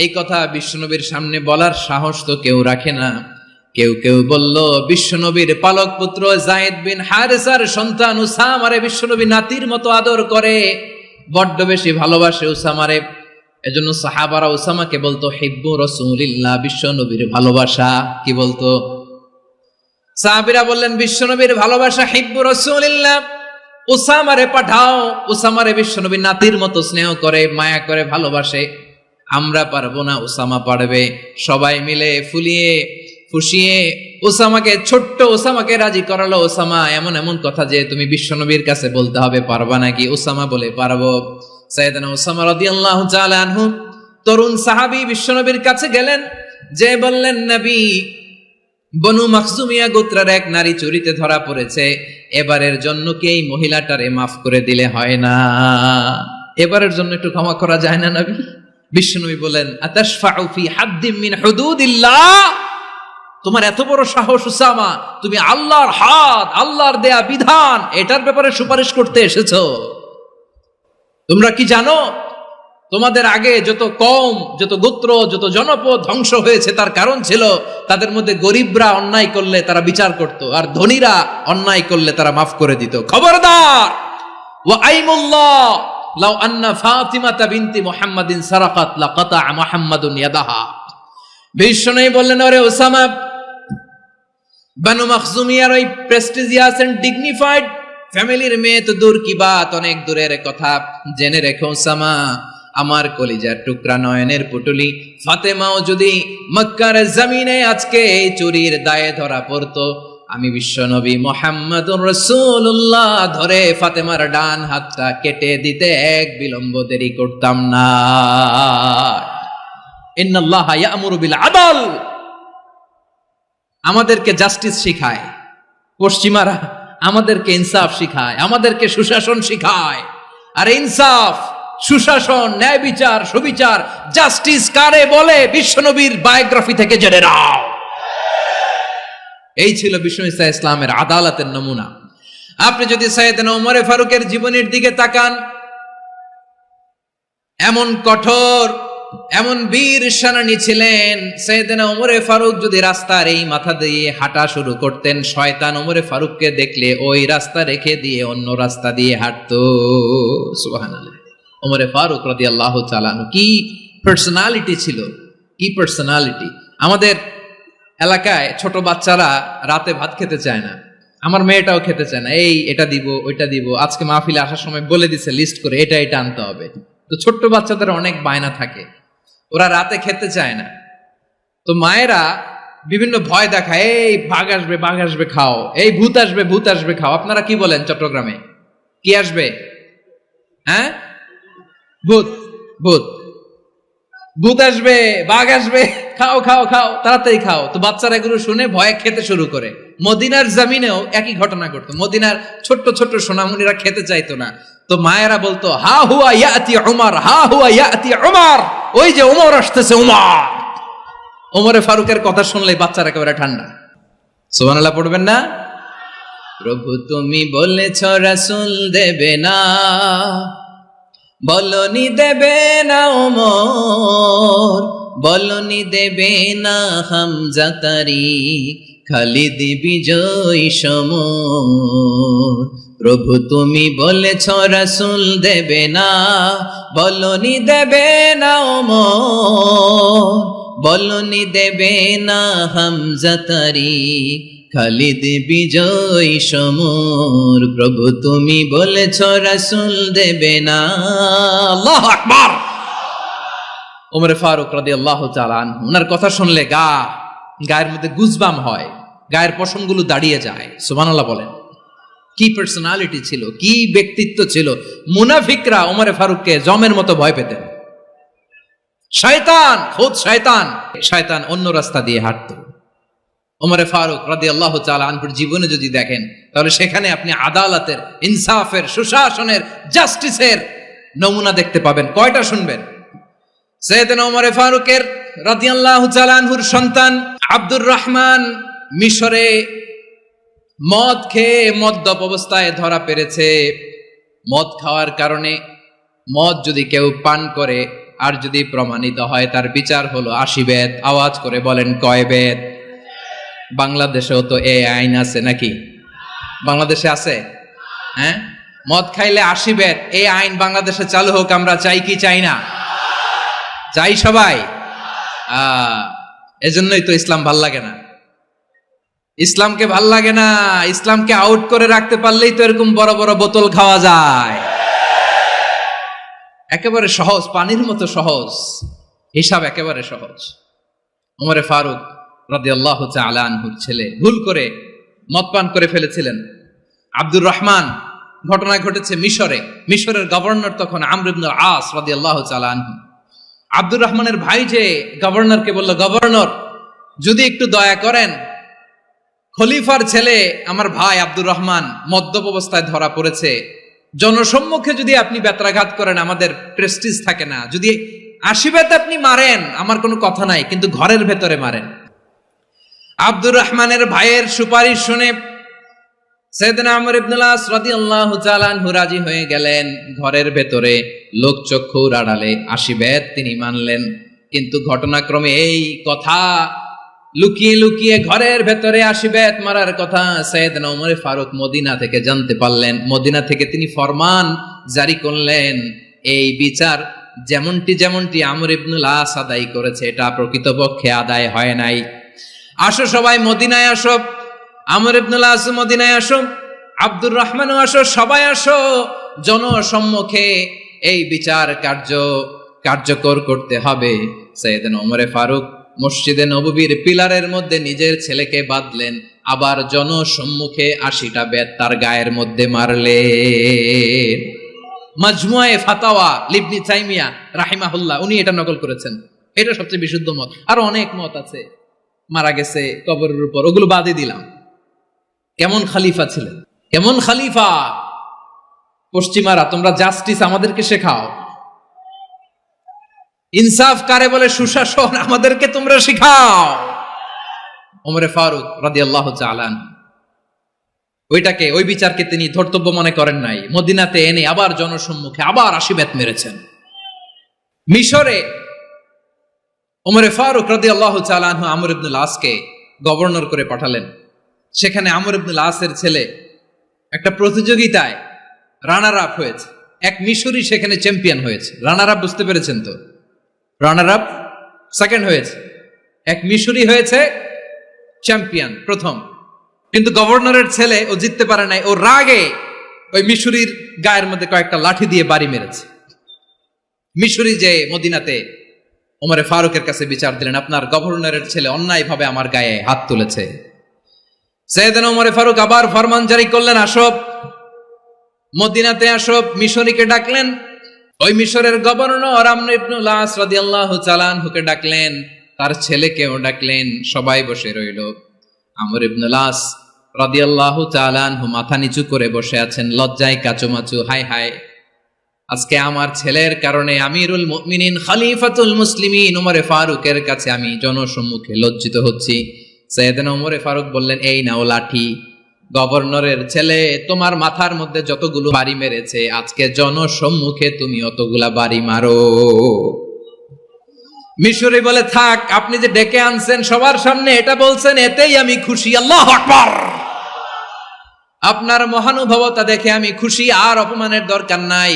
এই কথা বিশ্বনবীর সামনে বলার সাহস তো কেউ রাখে না। কেউ কেউ বলল, বিশ্বনবীর পালক পুত্র যায়েদ বিন হারেসার সন্তান উসামারে বিশ্বনবী নাতির মতো আদর করে, বড্ড বেশি ভালোবাসে উসামারে। এজন্য সাহাবারা উসামাকে বলতো হিব্বু রাসূলিল্লাহ, বিশ্বনবীর ভালোবাসা। কি বলতো? সাহাবীরা বললেন, বিশ্বনবীর ভালোবাসা হিব্বু রাসূলিল্লাহ, উসামারে পাঠাও। উসামারে বিশ্বনবীর নাতির মতো স্নেহ করে, মায়া করে, ভালোবাসে। আমরা পারবো না, উসামা পারবে। সবাই মিলে ফুলিয়ে ফুসিয়ে উসামাকে, ছোট্ট উসামাকে রাজি করালো। উসামা এমন এমন কথা যে তুমি বিশ্বনবীর কাছে বলতে হবে, পারবা নাকি? উসামা বলে, পারবো। সাইয়েদনা উসামা রাদিয়াল্লাহু তাআলা আনহু তরুণ সাহাবী বিশ্বনবীর কাছে গেলেন, যে বললেন, নবী, বনু মাখজুমিয়া গোত্রের এক নারী চুরিতে ধরা পড়েছে, এবারের জন্য কি এই মহিলাটারে মাফ করে দিলে হয় না? এবারের জন্য একটু ক্ষমা করা যায় না নবী? বিশ্বনবী বলেন, আতাশফাউ ফি হাদ্দিম মিন হুদুদিল্লাহ, তোমার এত বড় সাহস উসামা, তুমি আল্লাহর হাত, আল্লাহর দেয়া বিধান, এটার ব্যাপারে সুপারিশ করতে এসেছো? তোমরা কি জানো তোমাদের আগে যত কওম, যত গোত্র, যত জনপদ ধ্বংস হয়েছে তার কারণ ছিল তাদের মধ্যে গরিবরা অন্যায় করলে তারা বিচার করত, আর ধনীরা অন্যায় করলে তারা মাফ করে দিত। খবরদার! ওয়া আইমুল্লাহ লাউ আন্না ফাতিমাতা বিনতি মুহাম্মাদিন সারাকাত লাকাতা মুহাম্মাদুন ইয়াদাহা। বিশ্বনবী বললেন, ওরে উসামা, বানু মাখজুমিয়ার ওই প্রেস্টিজিয়াস এন্ড ডিগনিফাইড ফ্যামিলির মেয়ে তো দূর কি বাত, অনেক দূরের কথা। জেনে রেখো উসামা, আমার কলিজার টুকরা, নয়নের পুটুলি ফাতেমাও যদি মক্কার জমিনে আজকে এই চুরির দায়ে ধরা পড়তো, আমি বিশ্বনবী মুহাম্মদুর রাসূলুল্লাহ ধরে ফাতেমার ডান হাতটা কেটে দিতে এক বিলম্ব দেরি করতাম না। ইন্নাল্লাহা ইয়া'মুরু বিল আদল, আমাদেরকে জাস্টিস শিখায় পশ্চিমারা, আমাদেরকে ইনসাফ শিখায়, আমাদেরকে সুশাসন শিখায়। আর ইনসাফ, সুশাসন, ন্যায় বিচার, সুবিচার, জাস্টিস কারে বলে বিশ্বনবীর বায়োগ্রাফি থেকে জেনে নাও। এই ছিল বিশ্বনবী সাল্লাল্লাহু আলাইহি ইসলামের আদালতের নমুনা। আপনি যদি সাইয়েদনা ওমরে ফারুকের জীবনের দিকে তাকান, এমন কঠোর, এমন বীর সেনানী ছিলেন। সাইয়েদনা ওমরে ফারুক যদি রাস্তার এই মাথা দিয়ে হাঁটা শুরু করতেন, শয়তান ওমরে ফারুককে দেখলে ওই রাস্তা রেখে দিয়ে অন্য রাস্তা দিয়ে হাঁটতো। সুবহানাল্লাহ। ওমরে ফারুক রাদিয়াল্লাহু তাআলা আনহু কি পার্সোনালিটি ছিল, কি পার্সোনালিটি! আমাদের এলাকায় ছোট বাচ্চারা রাতে ভাত খেতে চায় না, আমার মেয়েটাও খেতে চায় না। এই এটা দিব, ওইটা দিব, আজকে মাহফিলে আসার সময় বলে দিছে লিস্ট করে এটা এটা আনতে হবে। তো ছোট্ট বাচ্চাদের অনেক বায়না থাকে, ওরা রাতে খেতে চায় না। তো মায়েরা বিভিন্ন ভয় দেখায়, এই বাঘ আসবে, বাঘ আসবে খাও, এই ভূত আসবে, ভূত আসবে খাও। আপনারা কি বলেন চট্টগ্রামে? কি আসবে? হ্যাঁ, ভূত, ভূত, ভূত আসবে, বাঘ আসবে, খাও খাও খাও, তাড়াতাড়ি খাও। তো বাচ্চারা এগুলো শুনে ভয়ে খেতে শুরু করে। মদিনার জমিনেও একই ঘটনা ঘটতো। মদিনার ছোট্ট ছোট্ট সোনামণিরা খেতে চাইতো না, তো মায়েরা বলতো, হা হুয়া ইয়াতি উমর, হা হুয়া ইয়াতি উমর, ওই যে উমর আসতেছে, উমর। ওমরে ফারুকের কথা শুনলে বাচ্চারা একেবারে ঠান্ডা। সুবহানাল্লাহ পড়বেন না? প্রভু তুমি বলেছ রাসূল দেবে না, বলনি দেবে না ওমর, বলনি দেবে না হামজা তারিক, খালিদ বিজয় সমর। প্রভু তুমি বলেছ রাসূল দেবে না, বলনি দেবে না ওমর, বলনি দেবে না হামজা তারিক, খালিদ বিজয় সমর। প্রভু তুমি বলেছ রাসূল দেবে না। আল্লাহু আকবার। ওমর ফারুক রাদিয়াল্লাহু তাআলা আনহু, ওনার কথা শুনলে গায়ের মধ্যে গুজবাম হয়, গায়ের পশমগুলো দাঁড়িয়ে যায়। সুবহানাল্লাহ বলেন। কি পার্সোনালিটি ছিল, কি ব্যক্তিত্ব ছিল। মুনাফিকরা ওমর ফারুককে জমের মতো ভয় পেতেন। শয়তান, খুদ শয়তান অন্য রাস্তা দিয়ে হাঁটতো। ওমর ফারুক রাদিয়াল্লাহু তাআলা আনহুর জীবনে যদি দেখেন, তাহলে সেখানে আপনি আদালতের, ইনসাফের, সুশাসনের, জাস্টিসের নমুনা দেখতে পাবেন। কয়টা শুনবেন? সাইয়েদনা ওমর ফারুকের রাদিয়াল্লাহু তাআলা আনহুর সন্তান আব্দুর রহমান মিশরে মদ খেয়ে মদ্যপ অবস্থায় ধরা পড়েছে। মদ খাওয়ার কারণে, মদ যদি কেউ পান করে আর যদি প্রমাণিত হয়, তার বিচার হলো 80 বেত। আওয়াজ করে বলেন কয় বেত? বাংলাদেশেও তো এই আইন আছে নাকি? বাংলাদেশে আছে? হ্যাঁ, মদ খাইলে 80 বেত, এই আইন বাংলাদেশে চালু হোক। আমরা চাই কি চাই না? চাই সবাই। এজন্যই তো ইসলাম ভাল লাগে না। ইসলামকে ভাল লাগে না। ইসলামকে আউট করে রাখতে পারলেই তো এরকম বড় বড় বোতল খাওয়া যায়। একেবারে সহজ, পানির মতো সহজ হিসাব, একেবারে সহজ। ওমর ফারুক রাদিয়াল্লাহু তাআলা আনহুর ছেলে ভুল করে মদ পান করে ফেলেছিলেন। আব্দুর রহমান, ঘটনা ঘটেছে মিশরে। মিশরের গভর্নর তখন আমর ইবনুল আস রাদিয়াল্লাহু তাআলা আনহু। আব্দুর রহমানের ভাই যে গভর্নরকে বলল, গভর্নর যদি একটু দয়া করেন, খলিফার ছেলে আমার ভাই আব্দুর রহমান মদ্যপ অবস্থায় ধরা পড়েছে, জনসম্মুখে যদি আপনি বেত্রাঘাত করেন আমাদের প্রেস্টিজ থাকে না, যদি 80 বেত আপনি মারেন আমার কোনো কথা নাই, কিন্তু ঘরের ভেতরে মারেন। আব্দুর রহমানের ভাইয়ের সুপারিশ শুনে সাইয়েদনা আমর ইবনুল আস রাদিয়াল্লাহু তাআলা আনহু রাজি হয়ে গেলেন। ঘরের ভেতরে লোকচক্ষুর আড়ালে 80 বেত তিনি মানলেন। কিন্তু ঘটনাক্রমে এই কথা লুকিয়ে লুকিয়ে ঘরের ভেতরে 80 বেত মারার কথা সাইয়েদনা ওমর ফারুক মদিনা থেকে জানতে পারলেন। মদিনা থেকে তিনি ফরমান জারি করলেন, এই বিচার যেমনটি আমর ইবনুল আস আদায় করেছে, এটা প্রকৃতপক্ষে আদায় হয় নাই। আসো সবাই মদিনায় আসো, আমর ইবনুল আস মদিনায় আসো, আব্দুর রহমানও আসো, সবাই আসো, জনসম্মুখে এই বিচার কার্যকর করতে হবে। সাইয়েদনা ওমর ফারুক মসজিদে নববীর পিলারের মধ্যে নিজের ছেলেকে বাঁধলেন, আবার জনসম্মুখে 80টা বেত তার গায়ের মধ্যে মারলেন। মাজমুয়ে ফাতাওয়া ইবনে তাইমিয়া রাহিমাহুল্লাহ উনি এটা নকল করেছেন। এটা সবচেয়ে বিশুদ্ধ মত। আরো অনেক মত আছে, মারা গেছে কবরের উপর, ওগুলো বাদে দিলাম। কেমন খলিফা ছিলেন, কেমন খলিফা! পশ্চিমারা তোমরা জাস্টিস আমাদেরকে শেখাও, ইনসাফ কারে বলে, সুশাসন আমাদেরকে তোমরা শেখাও। ওমর ফারুক রাদিয়াল্লাহু তাআলা ওই বিচারকে তিনি ধর্তব্য মনে করেন নাই। মদিনাতে এনে আবার জনসম্মুখে আবার 80 বেত মেরেছেন। মিশরে ওমর ফারুক রাদিয়াল্লাহু তাআলা আনহু আমর ইবনুল আসকে গভর্নর করে পাঠালেন। সেখানে আমর ইবনুল আসের ছেলে একটা প্রতিযোগিতায় রানার আপ হয়েছে। এক মিশরি সেখানে চ্যাম্পিয়ন হয়েছে। রানার আপ বুঝতে পেরেছেন তো? রানার আপ সেকেন্ড হয়েছে, এক মিশরি হয়েছে চ্যাম্পিয়ন প্রথম। কিন্তু গভর্নরের ছেলে ও জিততে পারে নাই। ও রাগে ওই মিশরির গায়ের মধ্যে কয়েকটা লাঠি দিয়ে বাড়ি মেরেছে। মিশরি যে মদিনাতে ওমর ফারুকের কাছে বিচার দিলেন, আপনার গভর্নরের ছেলে অন্যায়ভাবে আমার গায়ে হাত তুলেছে। সাইয়েদনা ওমর ফারুক আবার ফরমান জারি করলেন, আসো মদিনাতে আসো। মিশরীকে ডাকলেন। ওই মিশরের গভর্নর আমর ইবনুল আস রাদিয়াল্লাহু তাআলা আনহুকে ডাকলেন, তার ছেলেকেও ডাকলেন। সবাই বসে রইল। আমর ইবনুল আস রাদিয়াল্লাহু তাআলা আনহু মাথা নিচু করে বসে আছেন, লজ্জায় কাচুমাচু। হায় হায়, আজকে আমার ছেলের কারণে আমিরুল মুমিনিন খলিফাতুল মুসলিমিন ওমর ফারুকের কাছে আমি জনসম্মুখে লজ্জিত হচ্ছি। সাইয়েদনা ওমর ফারুক বললেন, এই নাও লাঠি। গভর্নরের ছেলে, তোমার মাথার মধ্যে যতগুলো বাড়ি মেরেছে, আজকে জনসম্মুখে তুমি অতগুলা বাড়ি মারো। মিশরি বলে, থাক, আপনি যে ডেকে আনছেন সবার সামনে এটা বলছেন, এতেই আমি খুশি। আল্লাহু আকবার। আপনার মহানুভবতা দেখে আমি খুশি, আর অপমানের দরকার নাই।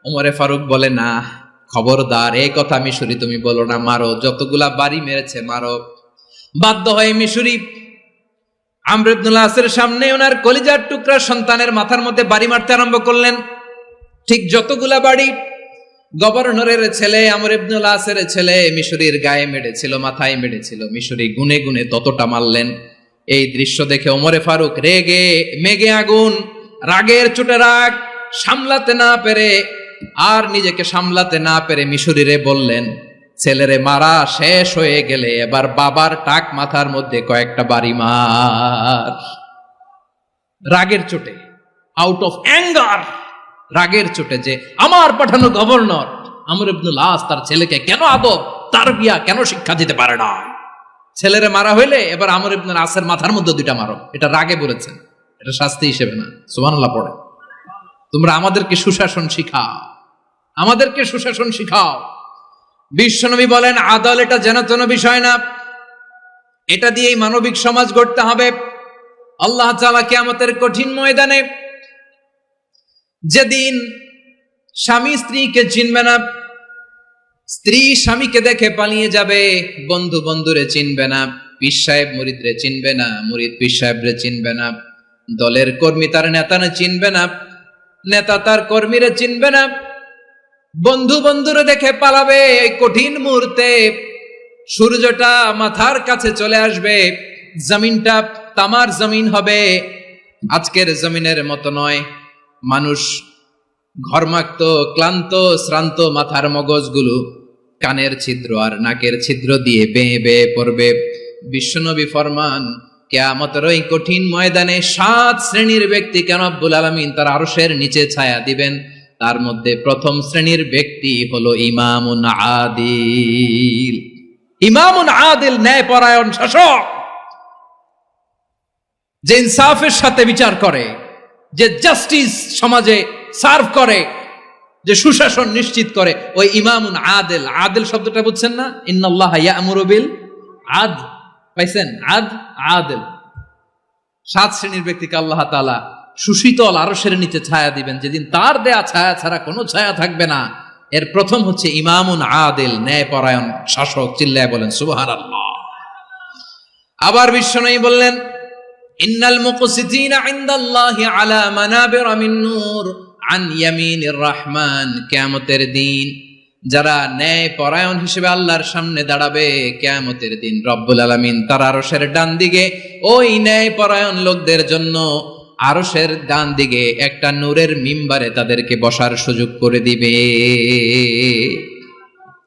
ওমরে ফারুক বলে, না, খবরদার, এই কথা মিশরি তুমি বলো না, মারো, যতগুলা বাড়ি মেরেছে মারো। বাধ্য হয়ে মিশরি আমর ইবনুল আসের সামনে ওনার কলিজার টুকরা সন্তানের মাথার মধ্যে বাড়ি মারতে আরম্ভ করলেন। ঠিক যতগুলা বাড়ি গভর্নরের ছেলে আমর ইবনুল আসের ছেলে মিশরির গায়ে মেরেছিল, মাথায় মেরেছিল, মিশরি গুনে গুনে ততটা মারলেন। এই দৃশ্য দেখে ওমরে ফারুক রেগে মেগে আগুন, রাগের চোটে রাগ সামলাতে না পেরে, আর নিজেকে সামলাতে না পেরে মিশরিরে বললেন, ছেলেরে মারা শেষ হয়ে গেলে এবার বাবার টাক মাথার মধ্যে কয়েকটা বাড়ি মার। রাগের চোটে, আউট অফ অ্যাঙ্গার, রাগের চোটে, যে আমার পাঠানো গভর্নর আমর ইবনুল আস তার ছেলেকে কেন আদব তারবিয়া কেন শিক্ষা দিতে পারে না। ছেলেরে মারা হইলে এবার আমর ইবনুল আসের মাথার মধ্যে দুইটা মারো। এটা রাগে বলেছেন, এটা শাস্তি হিসেবে না। সুবহানাল্লাহ পড়ে। তোমরা আমাদেরকে সুশাসন শিখাও, আমাদেরকে সুশাসন শিখাও। বিশ্বনবী বলেন, আদল এটা যেন তেন বিষয় না, এটা দিয়েই মানবিক সমাজ গড়তে হবে। আল্লাহ তাআলা কিয়ামতের কঠিন ময়দানে, যেদিন স্বামী স্ত্রীকে চিনবে না, স্ত্রী স্বামীকে দেখে পালিয়ে যাবে, বন্ধু বন্ধুরে চিনবে না, পীর সাহেব মুরিদরে চিনবে না, মুরিদ পীর সাহেবরে চিনবে না, দলের কর্মী তার নেতারে চিনবে না, নেতা তার কর্মীরে চিনবে না, বন্ধু বন্ধুরে দেখে পালাবে। এই কঠিন মুহূর্তে সূর্যটা মাথার কাছে চলে আসবে, জমিনটা তামার জমিন হবে, আজকের জমিনের মতো নয়। মানুষ ঘর্মাক্ত, ক্লান্ত, শ্রান্ত মাথার মগজগুলো কানের ছিদ্র আর নাকের ছিদ্র দিয়ে বেয়ে বেয়ে পড়বে। বিশ্বনবী ফরমান, কিয়ামতের ওই কঠিন ময়দানে 7 শ্রেণীর ব্যক্তিকে রব্বুল আলামিন তার আরশের নিচে ছায়া দিবেন। তার মধ্যে প্রথম শ্রেণীর ব্যক্তি হলো ইমামুন আদিল। ইমামুন আদিল, ন্যায়পরায়ণ শাসক, যে ইনসাফের সাথে বিচার করে, যে জাস্টিস সমাজে সার্ভ করে, যে সুশাসন নিশ্চিত করে, ওই ইমামুন আদিল। আদিল শব্দটা বুঝছেন না? ইন্নাল্লাহা ইয়া'মুরু বিল আদল, পাইছেন? আদিল। 7 শ্রেণীর ব্যক্তিকে আল্লাহ তাআলা সুশীতল আরশের নিচে ছায়া দিবেন, যেদিন তার দেয়া ছায়া ছাড়া কোনো ছায়া থাকবে না। এর প্রথম হচ্ছে ইমামুন আদিল, ন্যায়পরায়ণ শাসক। চিল্লায় বলেন সুবহানাল্লাহ। আবার বিশ্বনবী বললেন, ইন্নাল মুকসিতিনা ইনদাল্লাহি আলা মানাবিরা মিন নূর আন ইয়ামিনির রহমান। কিয়ামতের দিন যারা ন্যায়পরায়ণ হিসেবে আল্লাহর সামনে দাঁড়াবে, কিয়ামতের দিন রব্বুল আলামিন তার আরশের ডান দিকে ওই ন্যায়পরায়ণ লোকদের জন্য আরশের ডান দিকে একটা নূরের মিম্বারে তাদেরকে বসার সুযোগ করে দিবে।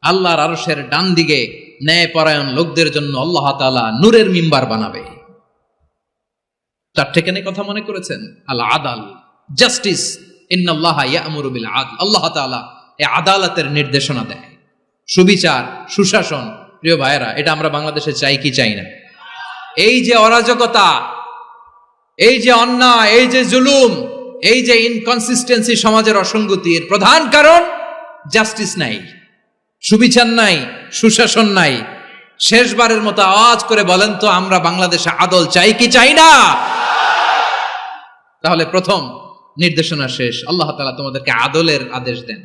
আল্লাহর আরশের ডান দিকে ন্যায়পরায়ণ লোকদের জন্য আল্লাহ তাআলা নূরের মিম্বার বানাবে। 4 টেকেনে কথা মনে করেছেন? আল আদাল, জাস্টিস। ইন্নাল্লাহা ইয়া'মুরু বিল আদল। আল্লাহ তাআলা এই আদালতের নির্দেশনা দেয়, সুবিচার, সুশাসন। প্রিয় ভাইয়েরা, এটা আমরা বাংলাদেশে চাই কি চাই না? এই যে অরাজকতা, এই যে অন্যায়, এই যে জুলুম, এই যে ইনকনসিস্টেন্সি, সমাজের অসঙ্গতি, এর প্রধান কারণ জাস্টিস নাই, সুবিচার নাই, সুশাসন নাই। শেষবারের মতো আওয়াজ করে বলেন তো, আমরা বাংলাদেশে আদল চাই কি চাই না? তাহলে প্রথম নির্দেশনা শেষ। আল্লাহ তাআলা তোমাদেরকে আদলের আদেশ দেন।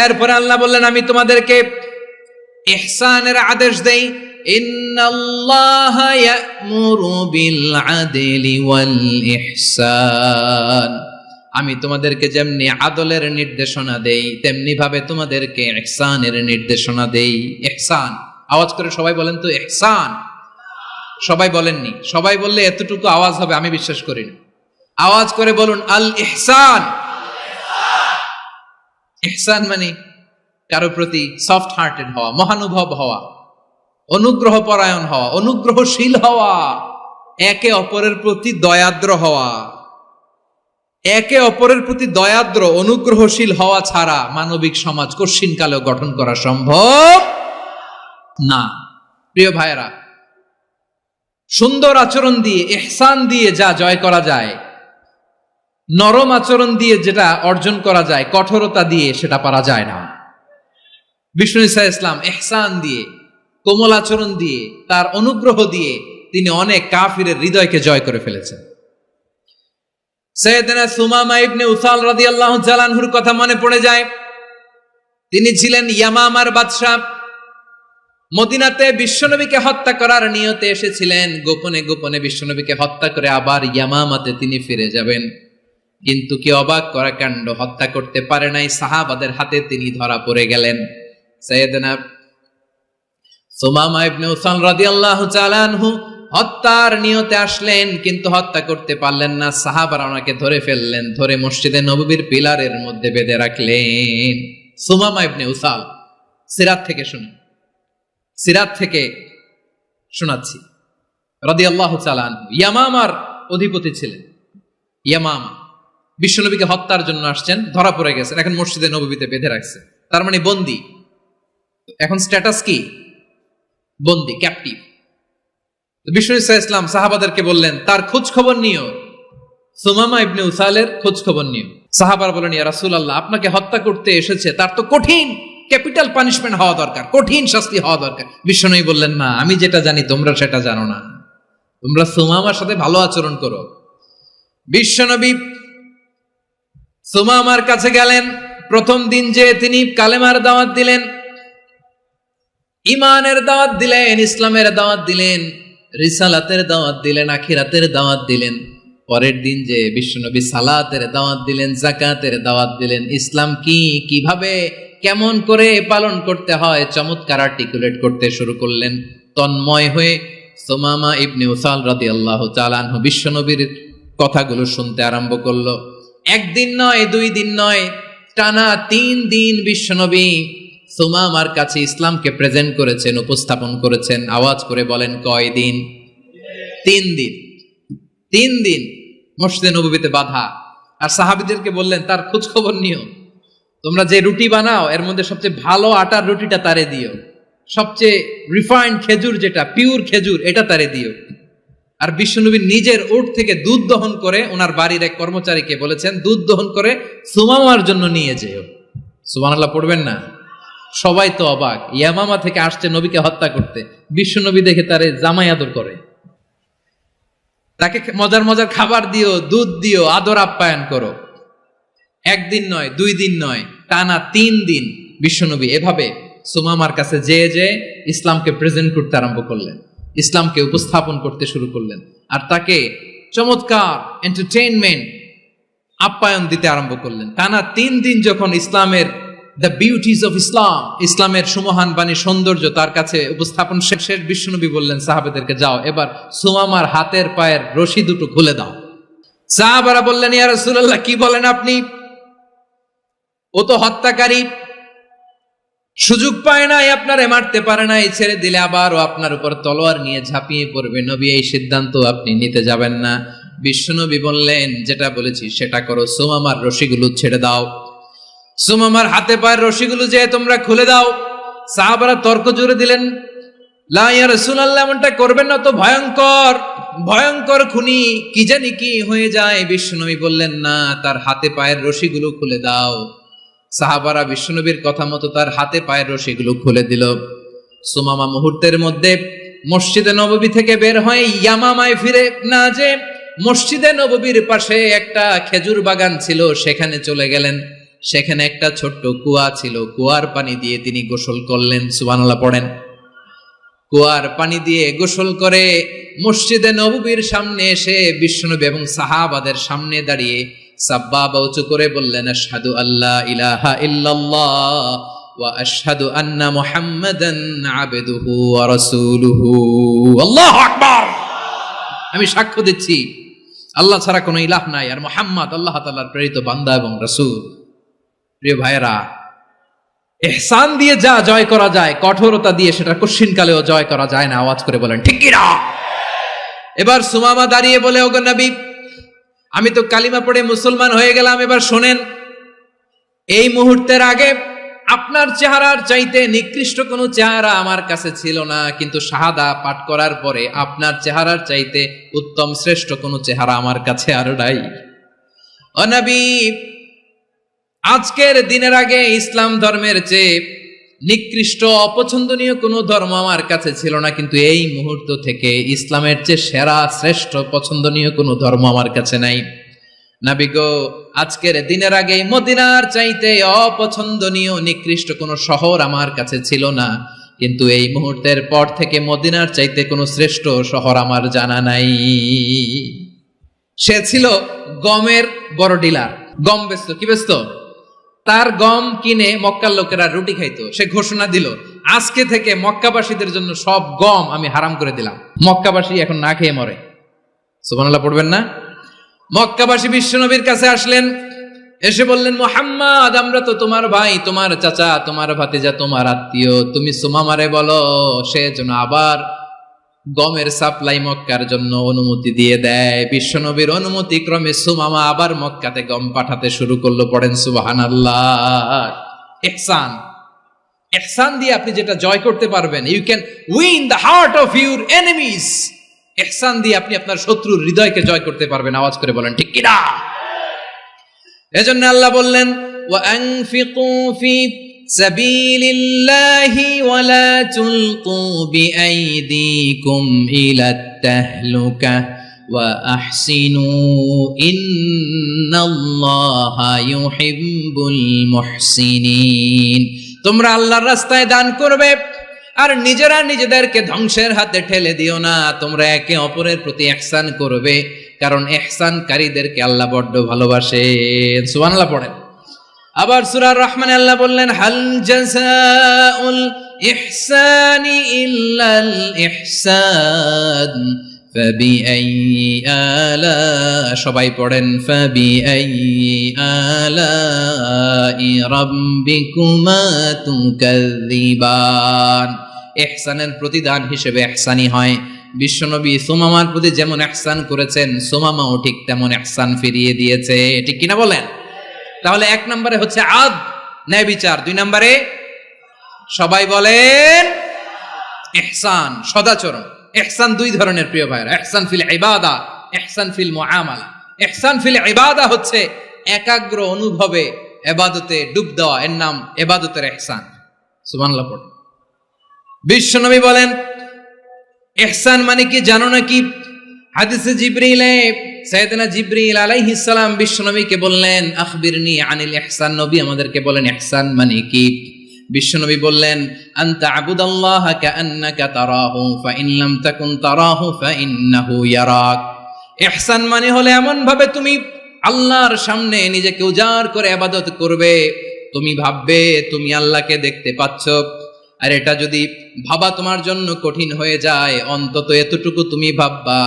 এরপরে আল্লাহ বললেন, আমি তোমাদেরকে ইহসানের আদেশ দেই। ইন্নাল্লাহা ইয়া'মুরু বিল আদলি ওয়াল ইহসান। আমি তোমাদেরকে যেমনি আদলের নির্দেশনা দেই, তেমনি ভাবে তোমাদেরকে ইহসানের নির্দেশনা দেই। ইহসান, আওয়াজ করে সবাই বলেন তো ইহসান। সবাই বলেননি, সবাই বললে এতটুকু আওয়াজ হবে আমি বিশ্বাস করি না। আওয়াজ করে বলুন আল ইহসান। ইহসান মানে কারো প্রতি সফট হার্টেড হওয়া, মহানুভব হওয়া, অনুগ্রহ পরায়ণ হওয়া, অনুগ্রহশীল হওয়া, একে অপরের প্রতি দয়াদ্র হওয়া। একে অপরের প্রতি দয়াদ্র, অনুগ্রহশীল হওয়া ছাড়া মানবিক সমাজ কঠিনকালেও গঠন করা সম্ভব না। প্রিয় ভাইয়েরা, সুন্দর আচরণ দিয়ে, ইহসান দিয়ে যা জয় করা যায়, নরম আচরণ দিয়ে যেটা অর্জন করা যায়, কঠোরতা দিয়ে সেটা পারা যায় না। বিষ্ণু ঈসা ইসলাম ইহসান দিয়ে, কোমল আচরণ দিয়ে, তার অনুগ্রহ দিয়ে তিনি অনেক কাফিরের হৃদয়কে জয় করে ফেলেছেন। সাইয়েদনা সুমামা ইবনে উসাল রাদিয়াল্লাহু তাআলা আনহুর কথা মনে পড়ে যায়। তিনি ছিলেন ইয়ামামার বাদশা। মদিনাতে বিশ্বনবীকে হত্যা করার নিয়তে এসেছিলেন, গোপনে গোপনে বিশ্বনবীকে হত্যা করে আবার ইয়ামামাতে তিনি ফিরে যাবেন। কিন্তু কি অবাক করা কাণ্ড, হত্যা করতে পারে নাই, সাহাবাদের হাতে তিনি ধরা পড়ে গেলেন। সাইয়েদনা সুমামা ইবনে উসাল রাদিয়াল্লাহু তাআলা আনহু হত্যার নিয়তে আসলেন, কিন্তু হত্যা করতে পারলেন না। সাহাবারা ওনাকে ধরে ফেললেন, ধরে মসজিদে নববীর পিলারের মধ্যে বেঁধে রাখলেন। সুমামা ইবনে উসাল, সিরাত থেকে শুনুন, সিরাত থেকে শোনাচ্ছি। রাদিয়াল্লাহু তাআলা আনহু ইয়ামামার অধিপতি ছিলেন। ইয়ামামা বিশ্বনবীকে হত্যার জন্য আসছেন, ধরা পড়ে গেছেন, এখন মসজিদে নববীতে বেঁধে রাখছে, তার মানে বন্দী। এখন স্ট্যাটাস কি? বন্দী, ক্যাপটিভ। বিষ্ণু ঈসা ইসলাম সাহাবাদেরকে বললেন তার খোঁজ খবর নিও, সুমামা ইবনে উসালের খোঁজ খবর নিও। সাহাবারা বলেন, ইয়া রাসূলুল্লাহ, আপনাকে হত্যা করতে এসেছে, তার তো কঠিন ক্যাপিটাল পানিশমেন্ট হওয়া দরকার, কঠিন শাস্তি হওয়া দরকার। বিশ্বনবী বললেন, না, আমি যেটা জানি তোমরা সেটা জানো না, তোমরা সুমামার সাথে ভালো আচরণ করো। বিশ্বনবী সুমামার কাছে গেলেন। প্রথম দিন যে তিনি কালেমার দাওয়াত দিলেন, ঈমানের দাওয়াত দিলেন, ইসলামের দাওয়াত দিলেন, রিসালাতের দাওয়াত দিলেন, আখিরাতের দাওয়াত দিলেন। পরের দিন যে বিশ্বনবী সালাতের দাওয়াত দিলেন, যাকাতের দাওয়াত দিলেন, ইসলাম কি, কিভাবে, কেমন করে পালন করতে হয় চমৎকার আর্টিকুলেট করতে শুরু করলেন। তন্ময় হয়ে সুমামা ইবনে উসাল রাদিয়াল্লাহু তাআলা আনহু বিশ্বনবীর কথাগুলো শুনতে আরম্ভ করলো। একদিন নয়, 2 দিন নয়, টানা 3 দিন বিশ্বনবী সুমামার কাছে ইসলামকে প্রেজেন্ট করেছেন, উপস্থাপন করেছেন। আওয়াজ করে বলেন, কয় দিন? 3 দিন। 3 দিন মসজিদে নববীতে বাঁধা। আর সাহাবীদেরকে বললেন তার খোঁজ খবর নিও, তোমরা যে রুটি বানাও এর মধ্যে সবচেয়ে ভালো আটার রুটিটা তারে দিও, সবচেয়ে রিফাইন্ড খেজুর, যেটা পিওর খেজুর, এটা তারে দিও। আর বিশ্বনবী নিজের উট থেকে দুধ দহন করে ওনার বাড়ির এক কর্মচারীকে বলেছেন, দুধ দহন করে সুমামার জন্য নিয়ে যেও। সুবহানাল্লাহ পড়বেন না? সবাই তো অবাক, ইয়ামামা থেকে আসছে নবীকে হত্যা করতে, বিশ্বনবী দেখে তারে জামাই আদর করে, তাকে মজার মজার খাবার দিও, দুধ দিও, আদর আপ্যায়ন করো। 1 দিন নয়, 2 দিন নয়, টানা 3 দিন বিশ্বনবী এভাবে সুমামার কাছে যে ইসলামকে প্রেজেন্ট করতে আরম্ভ করলেন, ইসলামকে উপস্থাপন করতে শুরু করলেন। আর তাকে চমৎকার এন্টারটেইনমেন্ট, আপ্যায়ন দিতে আরম্ভ করলেন। টানা 3 দিন যখন ইসলামের দ্য বিউটিজ অফ ইসলাম, ইসলামের সুমহান বাণী, সৌন্দর্য তার কাছে উপস্থাপন শেষ, বিশ্বনবী বললেন সাহাবাদেরকে, যাও এবার সুমামার হাতের পায়ের রশি দুটো খুলে দাও। সাহাবারা বললেন, ইয়া রাসূলুল্লাহ, কি বলেন আপনি? ও তো হত্যাকারী, সুযোগ পায় নাই, আপনারে মারতে পারে নাই, ছেড়ে দিলে আবারও আপনার উপর তলোয়ার নিয়ে ঝাঁপিয়ে পড়বে। নবী, এই সিদ্ধান্ত আপনি নিতে যাবেন না। বিশ্বনবী বললেন, যেটা বলেছি সেটা করো, সুমামার রশিগুলো ছেড়ে দাও, সুমামার হাতে পায়ের রশিগুলো যে তোমরা খুলে দাও। সাহাবারা তর্ক জুড়ে দিলেন, লা ইয়া রাসূলুল্লাহ, এমনটা করবেন না, তো ভয়ঙ্কর ভয়ঙ্কর খুনি, কি জানি কি হয়ে যায়। বিশ্বনবী বললেন, না, তার হাতে পায়ের রশিগুলো খুলে দাও। সাহাবারা বিশ্বনবীর কথা মতো তার হাতে পায়ের রশিগুলো খুলে দিল। সুমামা মুহূর্তের মধ্যে মসজিদে নববী থেকে বের হয়ে ইয়ামামায় ফিরে না যে মসজিদে নববীর পাশে একটা খেজুর বাগান ছিল, সেখানে চলে গেলেন। সেখানে একটা ছোট্ট কুয়া ছিল, কুয়ার পানি দিয়ে তিনি গোসল করলেন। সুবহানাল্লাহ পড়েন। কুয়ার পানি দিয়ে গোসল করে মসজিদে নববীর সামনে এসে বিশ্বনবী এবং সাহাবাদের সামনে দাঁড়িয়ে সাব্বাবা উঁচু করে বললেন, আশহাদু আল্লা ইলাহা ইল্লাল্লাহ ওয়া আশহাদু আন্না মুহাম্মাদান আবদুহু ওয়া রাসূলুহু। আল্লাহু আকবার। আমি সাক্ষ্য দিচ্ছি আল্লাহ ছাড়া কোনো ইলাহ নাই, আর মুহাম্মদ আল্লাহ তাআলার প্রেরিত বান্দা এবং রাসূল। প্রিয় ভাইয়েরা, ইহসান দিয়ে যা জয় করা যায়, কঠোরতা দিয়ে সেটা কঠিনকালেও জয় করা যায় না। আওয়াজ করে বলেন ঠিক কি না? এবার সুমামা দাঁড়িয়ে বলে, ওগো নবী, আমি তো কালিমা পড়ে মুসলমান হয়ে গেলাম, এবার শোনেন, এই মুহূর্তের আগে আপনার চেহারার চাইতে নিকৃষ্ট কোনো চেহারা আমার কাছে ছিল না, কিন্তু শাহাদা পাঠ করার পরে আপনার চেহারার চাইতে উত্তম শ্রেষ্ঠ কোনো চেহারা আমার কাছে আর নাই। ও নবী, আজকের দিনের আগে ইসলাম ধর্মের চেয়ে নিকৃষ্ট অপছন্দনীয় কোনো ধর্ম আমার কাছে ছিল না, কিন্তু এই মুহূর্ত থেকে ইসলামের চেয়ে সেরা শ্রেষ্ঠ পছন্দনীয় কোনো ধর্ম আমার কাছে নাই। নবী গো, আজকের দিনের আগে মদিনার চাইতে অপছন্দনীয় নিকৃষ্ট কোনো শহর আমার কাছে ছিল না, কিন্তু এই মুহূর্তের পর থেকে মদিনার চাইতে কোনো শ্রেষ্ঠ শহর আমার জানা নাই। সে ছিল গমের বড় ডিলার, গম বেচত। কি বেচত? তার গম কিনে মক্কার লোকেরা রুটি খাইতো। সে ঘোষণা দিল, আজকে থেকে মক্কাবাসীদের জন্য সব গম আমি হারাম করে দিলাম, মক্কাবাসী এখন না খেয়ে মরে। সুবহানাল্লাহ পড়বেন না? মক্কাবাসী বিশ্বনবীর কাছে আসলেন, এসে বললেন, মুহাম্মদ, আমরা তো তোমার ভাই, তোমার চাচা, তোমার ভাতিজা, তোমার আত্মীয়, তুমি সুমামারে বলো সে যেন আবার গমের সাপ্লাই মক্কার জন্য অনুমতি দিয়ে দেয়। বিশ্বনবীর অনুমতি ক্রমে সুমামা আবার মক্কাতে গম পাঠাতে শুরু করলো। পড়েন সুবহানাল্লাহ। ইহসান, ইহসান দিয়ে আপনি যেটা জয় করতে পারবেন, you can win the heart of your enemies. ইহসান দিয়ে আপনি আপনার শত্রুর হৃদয়কে জয় করতে পারবেন। আওয়াজ করে বলেন ঠিক কিনা? এজন্য আল্লাহ বললেন, ওয়া আনফিকু ফি সাবিলিল্লাহি ওয়া লা তুলকু বিআইদিকুম ইলাত তাহলুকা ওয়া আহসিনু ইন্নাল্লাহা ইউহিব্বুল মুহসিনিন। তোমরা আল্লাহর রাস্তায় দান করবে আর নিজেরা নিজেদেরকে ধ্বংসের হাতে ঠেলে দিও না। তোমরা একে অপরের প্রতি ইহসান করবে, কারণ ইহসানকারীদেরকে আল্লাহ বড্ড ভালোবাসেন। সুবহানাল্লাহ পড়েন। আবার সূরা রহমানে আল্লাহ বললেন, হাল জাযাউল ইহসানি ইল্লাল ইহসান ফাবিআইয়ি আলা, সবাই পড়েন, ফাবিআইয়ি আলাই রাব্বিকুমা তুকাযযিবান। ইহসানের প্রতিদান হিসেবে ইহসানি হয়। বিশ্বনবী সুমামার প্রতি যেমন ইহসান করেছেন, সুমামাও ঠিক তেমন ইহসান ফিরিয়ে দিয়েছে। ঠিক কিনা বলেন? তাহলে এক নম্বরে হচ্ছে আদ, ন্যায় বিচার। দুই নম্বরে সবাই বলেন ইহসান, সদাচরণ। ইহসান দুই ধরনের প্রিয় ভাইরা, ইহসান ফিল ইবাদা, ইহসান ফিল মুআমালা। ইহসান ফিল ইবাদা হচ্ছে একাগ্র অনুভবে ইবাদতে ডুব দেওয়া, এর নাম ইবাদতের ইহসান। সুবহানাল্লাহ পড়ুন। বিশ্বনবী বলেন ইহসান মানে কি জানো নাকি? হাদিসে জিবরিলে সাইয়েদনা জিবরিল আলাইহিস সালাম বিশ্বনবীকে বললেন, আখবিরনি আনিল ইহসান। নবী আমাদেরকে বলেন ইহসান মানে কি? বিশ্বনবী বললেন, আনতা আবুদাল্লাহা কাআন্নাকা তারাহু ফাইন লাম তাকুন তারাহু ফাইন্নাহু ইয়ারাক। ইহসান মানে হলো এমন ভাবে তুমি আল্লাহর সামনে নিজেকে উজাড় করে ইবাদত করবে, তুমি ভাববে তুমি আল্লাহকে দেখতে পাচ্ছ। আর এটা যদি ভাবা তোমার জন্য কঠিন হয়ে যায়, অন্তত এতটুকু তুমি ভাববা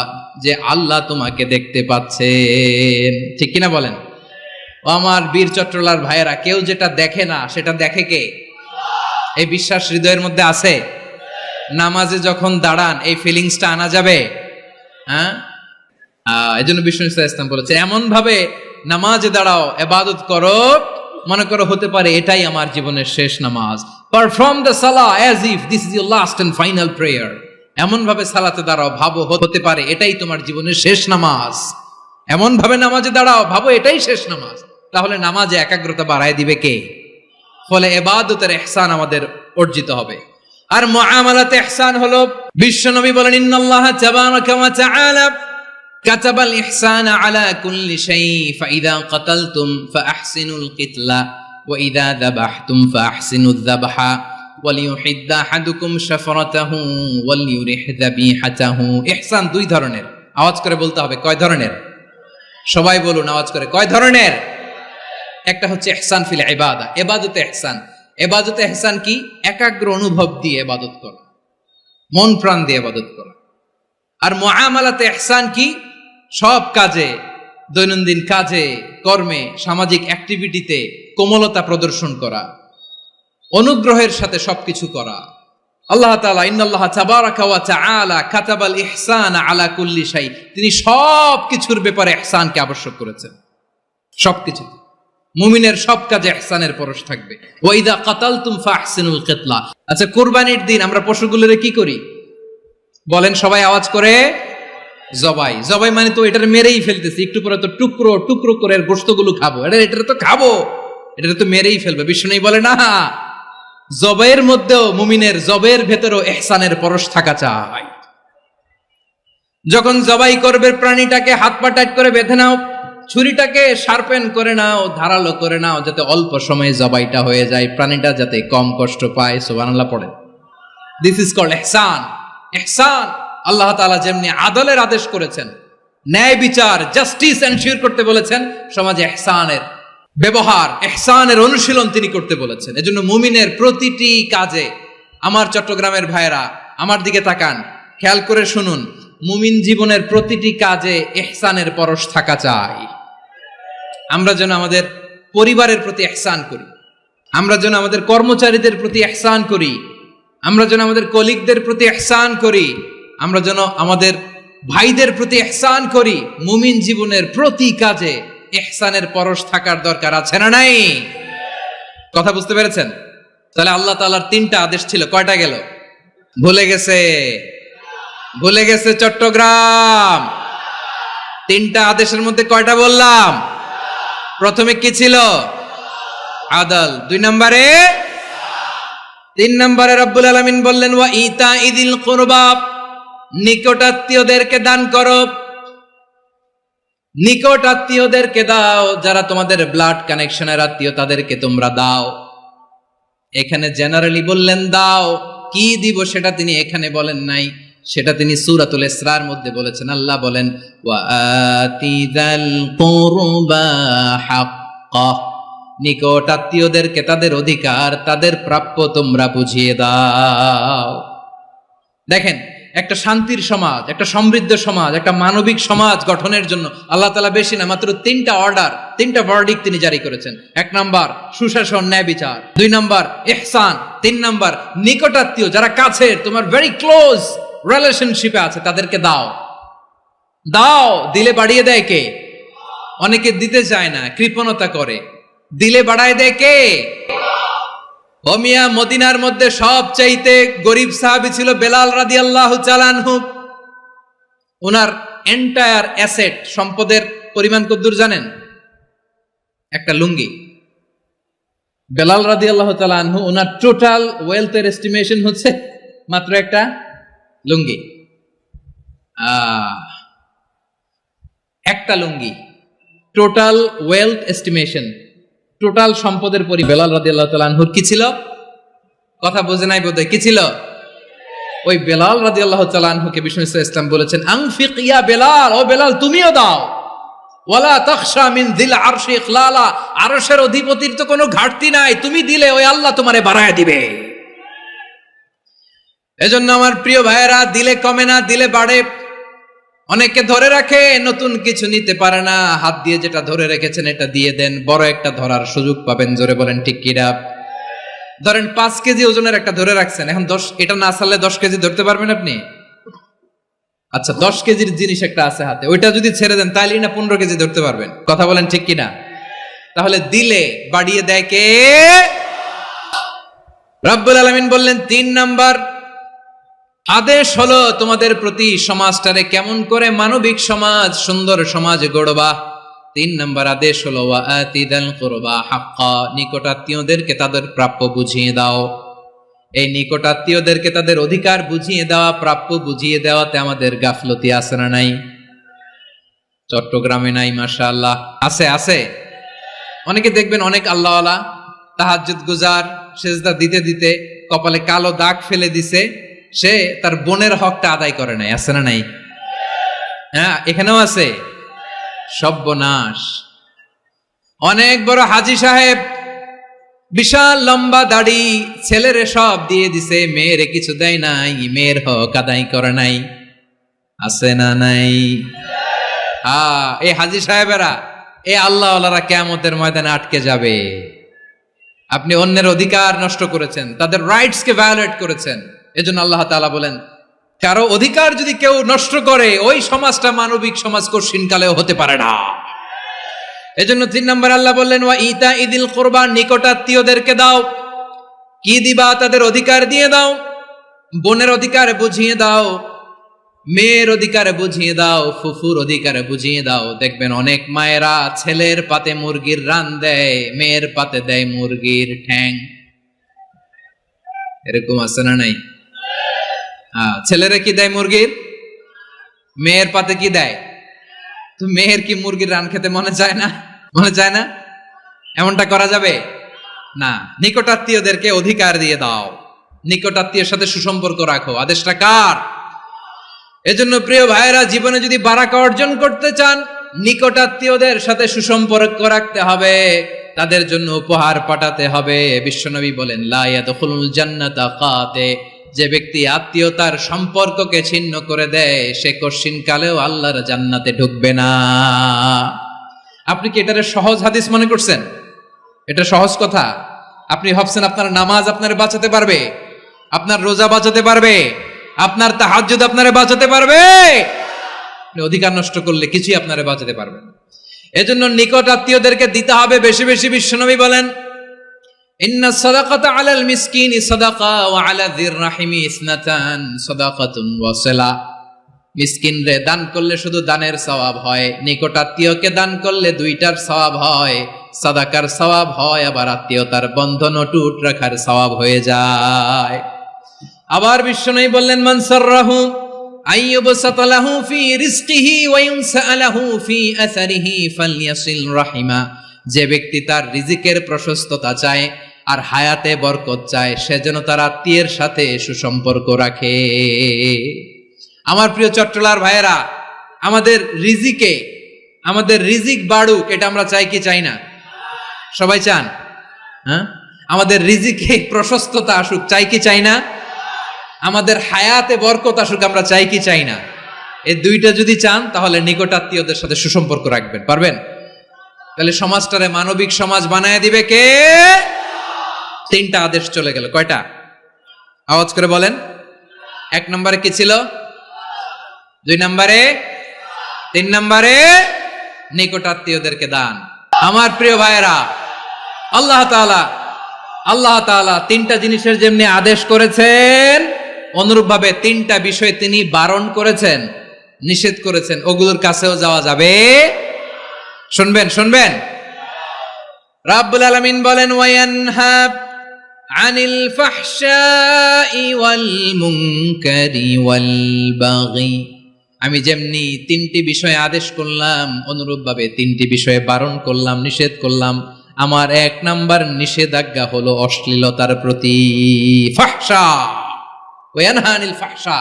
যে আল্লাহ তোমাকে দেখতে পাচ্ছেন। ঠিক কিনা বলেন? ও আমার বীর চট্টলার ভাইয়েরা, কেউ যেটা দেখে না সেটা দেখে কে? এই বিশ্বাস হৃদয়ের মধ্যে আছে? নামাজে যখন দাঁড়ান এই ফিলিংসটা আনা যাবে? হ্যাঁ, এই জন্য বিষ্ণু ইসলাম বলেছে এমন ভাবে নামাজে দাঁড়াও, ইবাদত করো, মনে করো হতে পারে এটাই আমার জীবনের শেষ নামাজ। পারফর্ম দ্য সালাহ as if this is your last and final prayer. এমন ভাবে সালাতে দাঁড়াও, ভাবো হতে পারে এটাই তোমার জীবনের শেষ নামাজ। এমন ভাবে নামাজে দাঁড়াও, ভাবো এটাই শেষ নামাজ। তাহলে নামাজে একাগ্রতা বাড়ায় দিবে কে? ফলে ইবাদতের ইহসান আমাদের অর্জিত হবে। আর মুআমালাতে ইহসান হলো, বিশ্বনবী বলেন, ইন্নাল্লাহা তাবারাকা ওয়া তাআলা কাতাবাল ইহসানা আলা কুল্লি শাই ফাইদা কাতালতুম ফাআহসিনুল কিতলা ওয়া ইযা যাবাহতুম ফাআহসিনুয যাবহা ওয়ালিউহিদ্দা আহাদুকুম শাফরাতাহু ওয়ালিউরিহ যাবিহাতাহু। ইহসান দুই ধরনের। আওয়াজ করে বলতে হবে কয় ধরনের? সবাই বলুন আওয়াজ করে, কয় ধরনের? একটা হচ্ছে ইহসান ফিল ইবাদা, ইবাদতে ইহসান। ইবাদতে ইহসান কি? একাগ্র অনুভব দিয়ে ইবাদত করা, মন প্রাণ দিয়ে ইবাদত করা। আর মুআমালাতে ইহসান কি? সব কাজে, দৈনন্দিন কাজে, কর্মে, সামাজিক অ্যাক্টিভিটিতে কোমলতা প্রদর্শন করা, অনুগ্রহের সাথে সবকিছু করা। আল্লাহ তাআলা ইন্নাল্লাহা তাবারাকা ওয়া তাআলা কাতাবাল ইহসানা আলা কুল্লি শাই, তিনি সব কিছুর ব্যাপারে ইহসানকে আবশ্যক করেছেন, সবকিছু। মুমিনের সব কাজে ইহসানের পরশ থাকবে। ওয়াইদা কাতালতুম ফাহসিনুল কিতলা। আচ্ছা, কুরবানির দিন আমরা পশুগুলোরে কি করি বলেন সবাই আওয়াজ করে? জবাই। জবাই মানে তো এটার মেরেই ফেলতেছি, একটু পরে তো টুকরো টুকরো করে গোশতগুলো খাবো, এটা তো খাবো, এটা তো মেরেই ফেলবে। বিষ্ণু বলে না, জবাইয়ের মধ্যেও মুমিনের জবের ভেতরেও ইহসানের পরশ থাকা চাই। যখন জবাই করবে প্রাণীটাকে হাত পা টাইট করে বেঁধে নাও, ছুরিটাকে শার্পেন করে নাও, ধারালো করে নাও, যাতে অল্প সময়ে জবাইটা হয়ে যায়, প্রাণীটা যাতে কম কষ্ট পায়। সুবহানাল্লাহ পড়েন। দিস ইজ কল্ড ইহসান। ইহসান আল্লাহ তাআলা যেমনি আদলের আদেশ করেছেন, ন্যায় বিচার জাস্টিস এনশিওর করতে বলেছেন, সমাজে ইহসানের ব্যবহার, ইহসানের অনুশীলন তিনি করতে বলেছেন। এজন্য মুমিনের প্রতিটি কাজে, আমার চট্টগ্রামের ভাইয়েরা আমার দিকে তাকান, খেয়াল করে শুনুন, মুমিন জীবনের প্রতিটি কাজে ইহসানের পরশ থাকা চাই। আমরা যেন আমাদের পরিবারের প্রতি ইহসান করি, আমরা যেন আমাদের কর্মচারীদের প্রতি ইহসান করি, আমরা যেন আমাদের কলিগদের প্রতি ইহসান করি, আমরা যেন আমাদের ভাইদের প্রতি ইহসান করি। মুমিন জীবনের প্রতি কাজে ইহসানের পরশ থাকার দরকার আছে না নাই? কথা বুঝতে পেরেছেন? তাহলে আল্লাহ তাআলার 3টা আদেশ ছিল, কয়টা গেল? ভুলে গেছে, ভুলে গেছে চট্টগ্রাম। 3টা আদেশের মধ্যে কয়টা বললাম? প্রথমে কি ছিল? আদল। 2 নম্বরে, 3 নম্বরে রব্বুল আলামিন বললেন ওয়া ইতাইদিল কুরবা, নিকটাত্মীয়দেরকে দান করো। নিকট আত্মীয়দেরকে দাও, যারা তোমাদের ব্লাড কানেকশনের আত্মীয় তাদেরকে তোমরা দাও। এখানে জেনারেলি বললেন দাও, কি দিব সেটা তিনি এখানে বলেন নাই, সেটা তিনি সূরাতুল ইসরার মধ্যে বলেছেন। আল্লাহ বলেন ওয়া আতিযাল কুরবা হাক্কা, নিকট আত্মীয়দেরকে তাদের অধিকার, তাদের প্রাপ্য তোমরা বুঝিয়ে দাও। দেখেন, একটা শান্তির সমাজ, একটা সমৃদ্ধ সমাজ, একটা মানবিক সমাজ গঠনের জন্য আল্লাহ তাআলা বেশি না, মাত্র 3টা অর্ডার, 3টা ভার্ডিক্ট তিনি জারি করেছেন। 1 নাম্বার সুশাসন, ন্যায় বিচার। 2 নাম্বার ইহসান। 3 নাম্বার নিকটাত্মীয়, যারা কাছের, তোমার ভেরি ক্লোজ রিলেশনশিপে আছে, তাদেরকে দাও। দাও, দিলে বাড়িয়ে দেয় কে? অনেকে দিতে চায় না, কৃপণতা করে। দিলে বাড়ায় দেয় কে? ও মিয়া, মদিনার মধ্যে সবচাইতে গরিব সাহাবী ছিল বেলাল রাদিয়াল্লাহু তাআলা আনহু। ওনার এন্টায়ার অ্যাসেট, সম্পদের পরিমাণ কতদূর জানেন? একটা লুঙ্গি। বেলাল রাদিয়াল্লাহু তাআলা আনহু, ওনার টোটাল ওয়েলথের এস্টিমেশন হচ্ছে মাত্র একটা লুঙ্গি। একটা লুঙ্গি, টোটাল ওয়েলথ এস্টিমেশন, টোটাল সম্পদের পরি বেলাল রাদিয়াল্লাহু তাআলা আনহুর কি ছিল? কথা বোঝে নাই বোধহয়, কি ছিল? ওই বেলাল রাদিয়াল্লাহু তাআলা আনহুকে বিষ্ণু ইসলাম বলেছেন আনফিক ইয়া বেলাল, ও বেলাল তুমিও দাও। ওয়ালা তাখশা মিন যিল আরশি ইখলালা, আরশের অধিপতির তো কোনো ঘাটতি নাই, তুমি দিলে ওই আল্লাহ তোমারে বাড়ায় দিবে। এজন্য আমার প্রিয় ভাইয়েরা, দিলে কমে না, দিলে বাড়ে। অনেকে ধরে রাখে, নতুন কিছু নিতে পারে না, হাত দিয়ে যেটা ধরে রেখেছেন এটা দিয়ে দেন, বড় একটা ধরার সুযোগ পাবেন। জোরে বলেন ঠিক কিনা? ধরেন 5 কেজি ওজনের একটা ধরে রাখছেন, এখন 10, এটা না ছাড়লে 10 কেজি ধরতে পারবেন আপনি? আচ্ছা, 10 কেজির জিনিস একটা আছে হাতে, ওইটা যদি ছেড়ে দেন তাহলে না 15 কেজি ধরতে পারবেন। কথা বলেন ঠিক কিনা? তাহলে দিলে বাড়িয়ে দেয় কে? রব্বুল আলামিন বললেন 3 নাম্বার আদেশ হলো তোমাদের প্রতি সমাজটারে কেমন করে মানবিক সমাজ, সুন্দর সমাজ গড়বা। 3 নাম্বার আদেশ হলো ওয়া আতিদাল কুরবা হাক্কা, নিকটাত্মীয়দেরকে তাদের প্রাপ্য বুঝিয়ে দাও। এই নিকটাত্মীয়দেরকে তাদের অধিকার বুঝিয়ে দেওয়া, প্রাপ্য বুঝিয়ে দেওয়াতে আমাদের গাফলতি আছে না নাই? চট্টগ্রামে নাই? মাশাআল্লাহ আছে, আছে। অনেকে দেখবেন অনেক আল্লাহওয়ালা, তাহাজ্জুদ গুজার, সেজদা দিতে দিতে কপালে কালো দাগ ফেলে দিছে, সে তার বোনের হকটা আদায় করে নাই। আছে না নাই? হ্যাঁ, এখানেও আছে। সর্বনাশ। অনেক বড় হাজী সাহেব, বিশাল লম্বা দাড়ি, ছেলেরে সব দিয়ে দিছে, মেয়েরে কিছু দেয় নাই, মেয়ের হক আদায় করে নাই। আছে না নাই? এই হাজী সাহেবেরা, এই আল্লাহওয়ালারা কিয়ামতের ময়দানে আটকে যাবে। আপনি অন্যের অধিকার নষ্ট করেছেন, তাদের রাইটস কে ভায়োলেট করেছেন। এজন্য আল্লাহ তাআলা বলেন, কারো অধিকার যদি কেউ নষ্ট করে, ওই সমাজটা মানবিক সমাজ কঠিন কালেও হতে পারে না। এজন্য 3 নম্বর আল্লাহ বললেন ওয়া ইতা ইদিল কুরবা, নিকটাত্মীয়দেরকে দাও। কি দিবা? তাদের অধিকার দিয়ে দাও। বোনের অধিকার বুঝিয়ে দাও, মেয়ের অধিকার বুঝিয়ে দাও, ফুফুর অধিকার বুঝিয়ে দাও। দেখবেন অনেক মায়েরা ছেলের পাতে মুরগির রান দেয়, মেয়ের পাতে দেয় মুরগির ঠ্যাং। এরকম আছে না নাই? ছেলেরা কি দেয়? মুরগির। মেয়ের পাতে কি দেয়? তো মেয়ের কি মুরগির রান খেতে মনে চায় না? মনে চায় না? এমনটা করা যাবে না। নিকটাত্মীয়দেরকে অধিকার দিয়ে দাও, নিকটাত্মীয়ের সাথে সুসম্পর্ক রাখো। আদেশটা কার? এজন্য প্রিয় ভাইয়েরা, জীবনে যদি বারাকা অর্জন করতে চান, নিকটাত্মীয়দের সাথে সুসম্পর্ক রাখতে হবে, তাদের জন্য উপহার পাঠাতে হবে। বিশ্বনবী বলেন লা ইয়াদখুলুল জান্নাতা কাতে, যে ব্যক্তি আত্মীয়তার সম্পর্ককে ছিন্ন করে দেয় সে কশিন কালেও আল্লাহর জান্নাতে ঢুকবে না। আপনি কি এটারে সহজ হাদিস মনে করছেন? এটা সহজ কথা? আপনি ভাবছেন আপনার নামাজ আপনার বাঁচাতে পারবে, আপনার রোজা বাঁচাতে পারবে, আপনার তাহাজ্জুদ আপনারে বাঁচাতে পারবে? অধিকার নষ্ট করলে কিছুই আপনারে বাঁচাতে পারবে না। এজন্য নিকট আত্মীয়দেরকে দিতে হবে বেশি বেশি। বিশ্বনবী বলেন ইন্না সাদাকাতা আলাল মিসকিনি সাদাকা ওয়া আলা যির রাহিমি ইসনাতান সাদাকাতুন ওয়া সিলা। মিসকিনরে দান করলে শুধু দানের সওয়াব হয়, নিকট আত্মীয়কে দান করলে দুইটার সওয়াব হয়, সাদাকার সওয়াব হয়, আবার আত্মীয়তার বন্ধন অটুট রাখার সওয়াব হয়ে যায়। আবার বিশ্বনবী বললেন মান সাররাহু আইয়ুবসাতা লাহু ফি রিজকিহি ওয়া ইউনসা লাহু ফি আসারিহি ফালইয়াসিল রাহিমা। যে ব্যক্তি তার রিজিকের প্রশস্ততা চায় আর হায়াতে বরকত চায়, সে যেন তার আত্মীয়ের সাথে সুসম্পর্ক রাখে। আমার প্রিয় চট্টলার ভাইয়েরা, আমাদের রিজিক বাড়ুক, এটা আমরা চাই কি চাই না? সবাই চান? হ্যাঁ, আমাদের রিজিকে প্রশস্ততা আসুক, চাই কি চাই না? আমাদের হায়াতে বরকত আসুক, আমরা চাই কি চাই না? এই দুইটা যদি চান তাহলে নিকটাত্মীয়দের সাথে সুসম্পর্ক রাখবেন, পারবেন? তাহলে সমাজটারে মানবিক সমাজ বানায় দিবে কে? 3টা আদেশ চলে গেল। কয়টা? আওয়াজ করে বলেন। 1 নম্বরে কি ছিল? 2 নম্বরে, 3 নম্বরে নিকটাত্মীয়দেরকে দান। আমার প্রিয় ভাইয়েরা, আল্লাহ তাআলা 3টা জিনিসের যেমনি আদেশ করেছেন, অনুরূপভাবে 3টা বিষয় তিনি বারণ করেছেন, নিষেধ করেছেন। ওগুলোর কাছেও যাওয়া যাবে। শুনবেন। রাব্বুল আলামিন বলেন ওয়ায়ানহা আনিল ফাহশাই ওয়াল মুনকারি ওয়াল বাগি। আমি যেমনি 3টি বিষয়ে আদেশ করলাম, অনুরূপভাবে 3টি বিষয়ে বারণ করলাম, নিষেধ করলাম। আমার 1 নাম্বার নিষেধাজ্ঞা হলো অশ্লীলতার প্রতি। ফাহশা, ওয়ায়ানহা আনিল ফাহশা,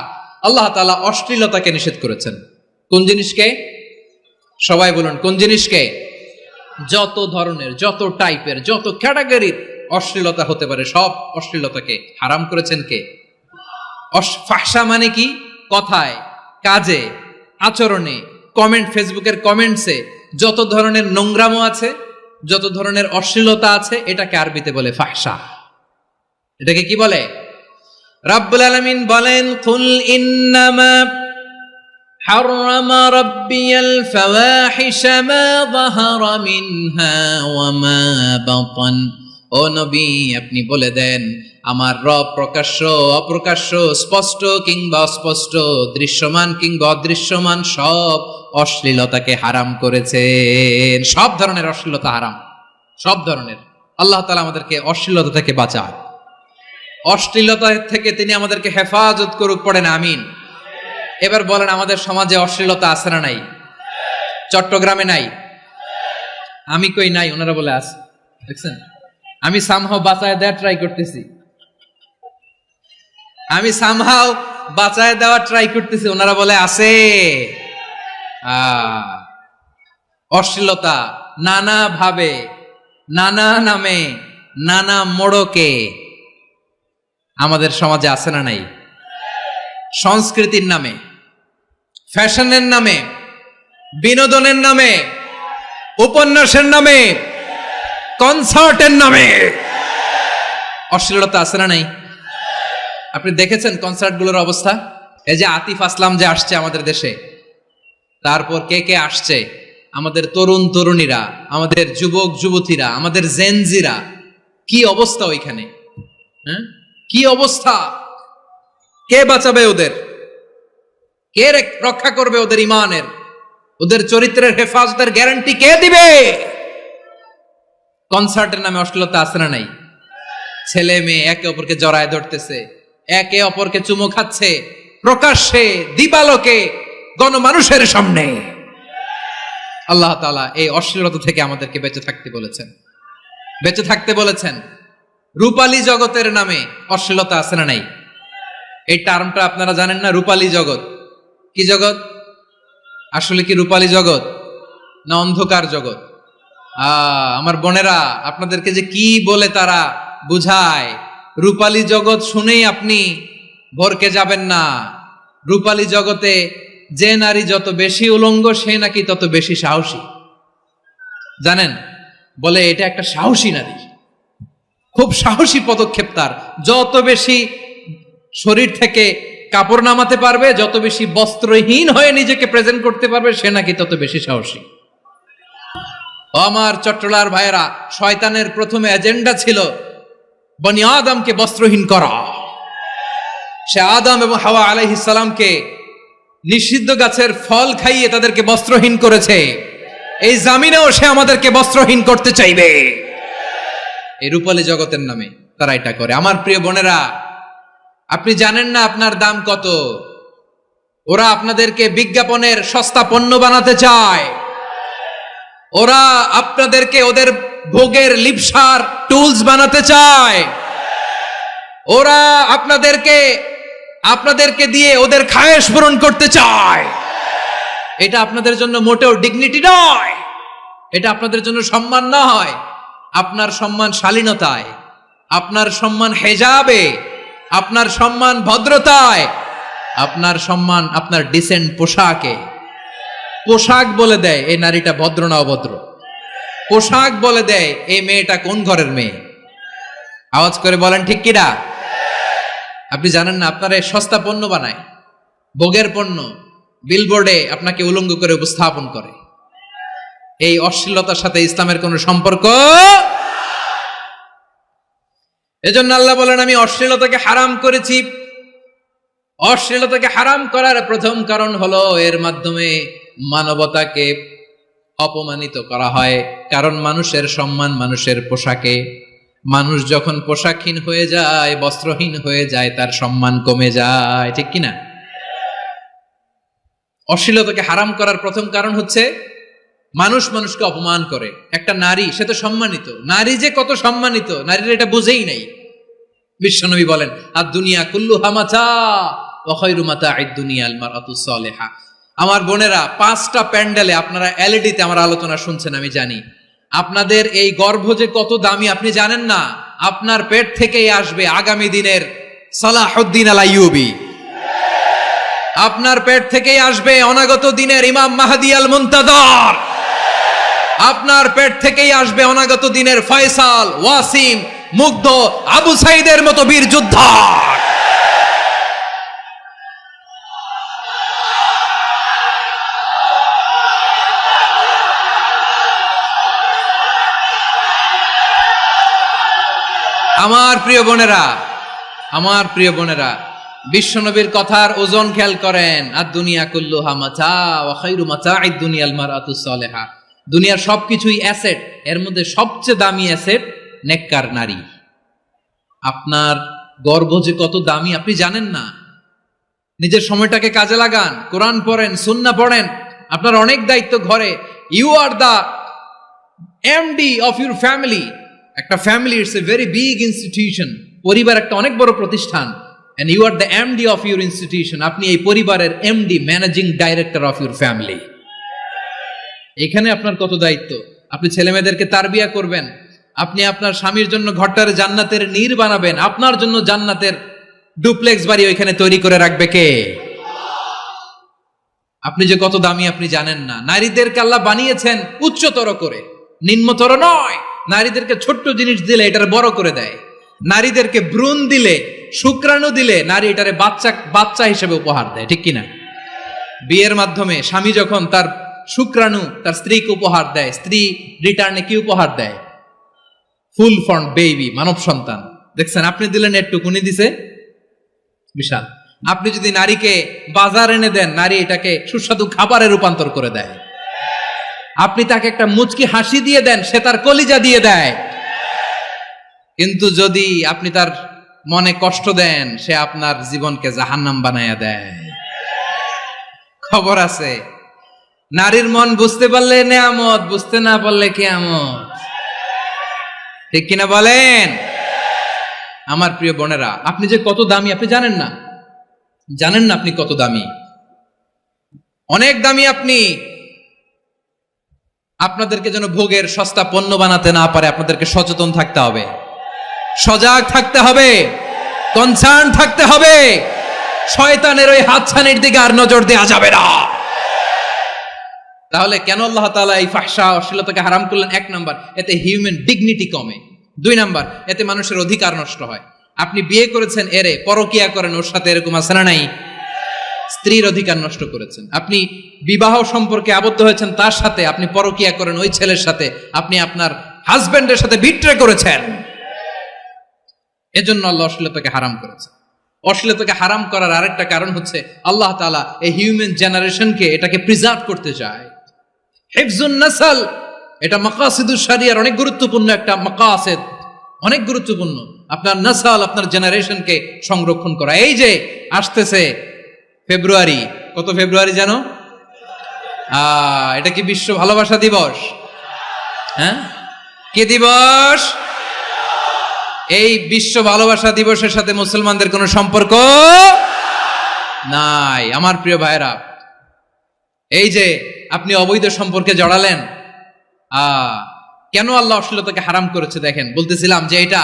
আল্লাহ তাআলা অশ্লীলতাকে নিষেধ করেছেন। কোন জিনিসকে? সবাই বলুন, কোন জিনিসকে? যত ধরনের, যত টাইপের, যত ক্যাটাগরির অশ্লীলতা হতে পারে, সব অশ্লীলতাকে হারাম করেছেন কে? ফাহশা মানে কি? কথায়, কাজে, আচরণে, কমেন্ট, ফেসবুকের কমেন্টসে যত ধরনের নোংরামো আছে, যত ধরনের অশ্লীলতা আছে, এটাকে আরবিতে বলে ফাহশা। এটাকে কি বলে? রাব্বুল আলামিন বলেন কুল ইন্নামা حرم ربي الفواحش ما ظهر منها وما بطن। ও নবী, আপনি বলে দেন আমার রব প্রকাশ্য অপ্রকাশ্য, স্পষ্ট কিংবা অস্পষ্ট, দৃশ্যমান কিংবা অদৃশ্যমান সব অশ্লীলতাকে হারাম করেছেন। সব ধরনের অশ্লীলতা হারাম, সব ধরনের। আল্লাহ তাআলা আমাদেরকে অশ্লীলতা থেকে বাঁচায়, অশ্লীলতা থেকে তিনি আমাদেরকে হেফাজত করুক। পড়েন আমিন। এবার বলেন, আমাদের সমাজে অশ্লীলতা আছে না নাই? চট্টগ্রামে নাই? আমি কই নাই, ওনারা বলে আছে। দেখছেন, আমি সামহাও বাঁচায় দেওয়ার ট্রাই করতেছি, ওনারা বলে আছে। অশ্লীলতা নানা ভাবে, নানা নামে, নানা মোড়কে আমাদের সমাজে আছে না নাই? সংস্কৃতির নামে, ফ্যাশনের নামে, বিনোদনের নামে, উপন্যাসের নামে, কনসার্টের নামে অশ্লীলতা আছে না নাই? আপনি দেখেছেন কনসার্টগুলোর অবস্থা? এই যে আতিফ আসলাম যে আসছে আমাদের দেশে, তারপর কে কে আসছে, আমাদের তরুণ তরুণীরা, আমাদের যুবক যুবতীরা, আমাদের জেনজিরা, কি অবস্থা ওইখানে? হ্যাঁ, কি অবস্থা? কে বাঁচাবে ওদের? কে রক্ষা করবে ওদের ইমানের, ওদের চরিত্রের হেফাজতের গ্যারান্টি কে দিবে? কনসার্টের নামে অশ্লীলতা আছে না নাই? ছেলে মেয়ে একে অপরকে জড়ায় ধরতেছে, একে অপরকে চুমো খাচ্ছে প্রকাশ্যে, দিবালোকে, গণমানুষের সামনে। আল্লাহ তাআলা এই অশ্লীলতা থেকে আমাদেরকে বেঁচে থাকতে বলেছেন, বেঁচে থাকতে বলেছেন। রূপালী জগতের নামে অশ্লীলতা আছে না নাই? এই টার্মটা আপনারা জানেন না? রূপালী জগৎ কি জগৎ? আসলে কি রূপালী জগৎ না অন্ধকার জগৎ? আমার বোনেরা, আপনাদেরকে যে কি বলে তারা বুঝায়, রূপালী জগৎ শুনেই আপনি ভরকে যাবেন না। রূপালী জগতে যে নারী যত বেশি উলঙ্গ সে নাকি তত বেশি সাহসী। জানেন, বলে এটা একটা সাহসী নারী, খুব সাহসী পদক্ষেপ তার। যত বেশি শরীর থেকে কাপড় নামাতে পারবে, যত বেশি বস্ত্রহীন হয়ে নিজেকে প্রেজেন্ট করতে পারবে, সে নাকি তত বেশি সাহসী। আমার চট্টলার ভাইয়েরা, শয়তানের প্রথমে এজেন্ডা ছিল বনি আদমকে বস্ত্রহীন করা। সে আদম এবং হাওয়া আলাইহিস সালামকে নিষিদ্ধ গাছের ফল খাইয়ে তাদেরকে বস্ত্রহীন করেছে। এই জামিনেও সে আমাদেরকে বস্ত্রহীন করতে চাইবে। এই রূপালী জগতের নামে তারা এটা করে। আমার প্রিয় বোনেরা, আপনি জানেন না আপনার দাম কত। ওরা আপনাদেরকে বিজ্ঞাপনের সস্তা পণ্য বানাতে চায়। ওরা আপনাদেরকে ওদের ভোগের লিপসার টুলস বানাতে চায়। ওরা আপনাদেরকে দিয়ে ওদের খায়েশ পূরণ করতে চায়। এটা আপনাদের জন্য মোটেও ডিগনিটি নয়, এটা আপনাদের জন্য সম্মান নয়। আপনার সম্মান শালীনতায়, আপনার সম্মান হেজাবে, আপনার সম্মান ভদ্রতায়, আপনার সম্মান আপনার ডিসেন্ট পোশাকে। পোশাক বলে দেয় এই নারীটা ভদ্র না অভদ্র। পোশাক বলে দেয় এই মেয়েটা কোন ঘরের মেয়ে। আওয়াজ করে বলেন ঠিক কিনা? আপনি জানেন না, আপনারা সস্তা পণ্য বানায়, ভোগের পণ্য, বিলবোর্ডে আপনাকে উলঙ্গ করে উপস্থাপন করে। এই অশ্লীলতার সাথে ইসলামের কোনো সম্পর্ক। এজন্য আল্লাহ বলেন, আমি অশ্লীলতাকে হারাম করেছি। অশ্লীলতাকে হারাম করার প্রথম কারণ হলো এর মাধ্যমে মানবতাকে অপমানিত করা হয়। কারণ মানুষের সম্মান মানুষের পোশাকে। মানুষ যখন পোশাকহীন হয়ে যায়, বস্ত্রহীন হয়ে যায়, তার সম্মান কমে যায়, ঠিক কিনা? অশ্লীলতাকে হারাম করার প্রথম কারণ হচ্ছে মানুষ মানুষকে অপমান করে। একটা নারী, সে তো সম্মানিত। নারী যে কত সম্মানিত, নারীরা এটা বুঝেই নাই। বিশ্বনবী বলেন, আর দুনিয়া কুল্লুহা মাতা ওয়া খায়রু মাতা'আদ দুনিয়া আল মারআতুস সালিহা। আমার বোনেরা, 5টা প্যান্ডেলে আপনারা এলইডিতে আমার আলোচনা শুনছেন, আমি জানি। আপনাদের এই গর্ভ যে কত দামি আপনি জানেন না। আপনার পেট থেকেই আসবে আগামী দিনের সালাহুদ্দিন আল আইয়ুবী। আপনার পেট থেকেই আসবে অনাগত দিনের ইমাম মাহদী আল মুনতাযর। আপনার পেট থেকেই আসবে অনাগত দিনের ফয়সাল, ওয়াসিম, মুগ্ধ, আবু সাইদের মতো বীর যোদ্ধা। আমার প্রিয় বোনেরা, আমার প্রিয় বোনেরা, বিশ্বনবীর কথার ওজন খেয়াল করেন। আর দুনিয়া কুল্লুহা মাতা ওয়া খায়রু মাতা'আদ দুনিয়া আল মারআতুস সালিহা। দুনিয়ার সবকিছুই অ্যাসেট, এর মধ্যে সবচেয়ে দামি অ্যাসেট নেককার নারী। আপনার গর্ভ যে কত দামি আপনি জানেন না। নিজের সময়টাকে কাজে লাগান, কোরআন পড়েন, সুন্নাহ পড়েন। আপনার অনেক দায়িত্ব ঘরে। You are the MD of your family. একটা family it's a very big institution. পরিবার একটা অনেক বড় প্রতিষ্ঠান। and you are the MD of your institution. আপনি এই পরিবারের MD, managing director of your family. এখানে আপনার কত দায়িত্ব। আপনি ছেলেমেয়েদেরকে তারবিয়া করবেন। আপনি আপনার স্বামীর জন্য ঘরটার জান্নাতের নীর বানাবেন। আপনার জন্য জান্নাতের ডুপ্লেক্স বাড়ি ওইখানে তৈরি করে রাখবে কে? আপনি যে কত দামি আপনি জানেন না। নারীদেরকে আল্লাহ বানিয়েছেন উচ্চতর করে, নিম্নতর নয়। নারীদেরকে ছোট্ট জিনিস দিলে এটার বড় করে দেয়। নারীদেরকে ভ্রূণ দিলে, শুক্রাণু দিলে নারী এটারে বাচ্চা হিসেবে উপহার দেয়, ঠিক কিনা? বিয়ের মাধ্যমে স্বামী যখন তার শুক্রাণু তার স্ত্রীকে উপহার দেয়, স্ত্রী রিটার্নে কি উপহার দেয়? ফুল ফর্ম বেবি, মানব সন্তান। দেখছেন, আপনি দিলেন একটুক, উনি দিছে বিশাল। আপনি যদি নারীকে বাজার এনে দেন, নারী এটাকে সুস্বাদু খাবারে রূপান্তর করে দেয়। আপনি তাকে একটা মুচকি হাসি দিয়ে দেন, সে তার কলিজা দিয়ে দেয়। কিন্তু যদি আপনি তার মনে কষ্ট দেন, সে আপনার জীবনকে জাহান্নাম বানায়া দেয়। খবর আছে, নারীর মন বুঝতে পারলে নেয়ামত, বুঝতে না পারলে কিয়ামত। ঠিক কিনা বলেন? আমার প্রিয় বোনেরা, আপনি যে কত দামি আপনি জানেন না, জানেন না আপনি কত দামি, অনেক দামি আপনি। আপনাদেরকে যেন ভোগের সস্তা পণ্য বানাতে না পারে, আপনাদেরকে সচেতন থাকতে হবে, সজাগ থাকতে হবে, কনসার্ন থাকতে হবে। শয়তানের ওই হাতছানির দিকে আর নজর দেওয়া যাবে না। তাহলে কেন আল্লাহ তাআলা এই ফাহশা অশ্লীলতাকে হারাম করলেন? 1 নাম্বার, এতে হিউম্যান ডিগনিটি কমে। 2 নাম্বার, এতে মানুষের অধিকার নষ্ট হয়। আপনি বিয়ে করেছেন, এরে পরকিয়া করেন, ওর সাথে এরকম আছে না নাই? স্ত্রীর অধিকার নষ্ট করেছেন। আপনি বিবাহ সম্পর্কে আবদ্ধ হয়েছেন তার সাথে, আপনি পরকিয়া করেন ওই ছেলের সাথে, আপনি আপনার হাজবেন্ডের সাথে বিট্রে করেছেন। এজন্য আল্লাহ অশ্লীলতাকে হারাম করেছে। অশ্লীলতাকে হারাম করার আরেকটা কারণ হচ্ছে আল্লাহ তাআলা এই হিউম্যান জেনারেশনকে এটাকে প্রিজার্ভ করতে চায়। হিফজুন নাসল, এটা মাকাসিদুশ শরিয়ার অনেক গুরুত্বপূর্ণ একটা মাকাসিদ, অনেক গুরুত্বপূর্ণ। আপনার নাসল, আপনার জেনারেশনকে সংরক্ষণ করা। এই যে আসতেছে ফেব্রুয়ারি, কত ফেব্রুয়ারি জানো? এটা কি বিশ্ব ভালোবাসা দিবস? হ্যাঁ, কি দিবস? এই বিশ্ব ভালোবাসা দিবসের সাথে মুসলমানদের কোনো সম্পর্ক নাই। আমার প্রিয় ভাইরা, এই যে আপনি অবৈধ সম্পর্কে জড়ালেন, কেন আল্লাহ অশ্লীলতাকে হারাম করেছে দেখেন। বলতেছিলাম যে এটা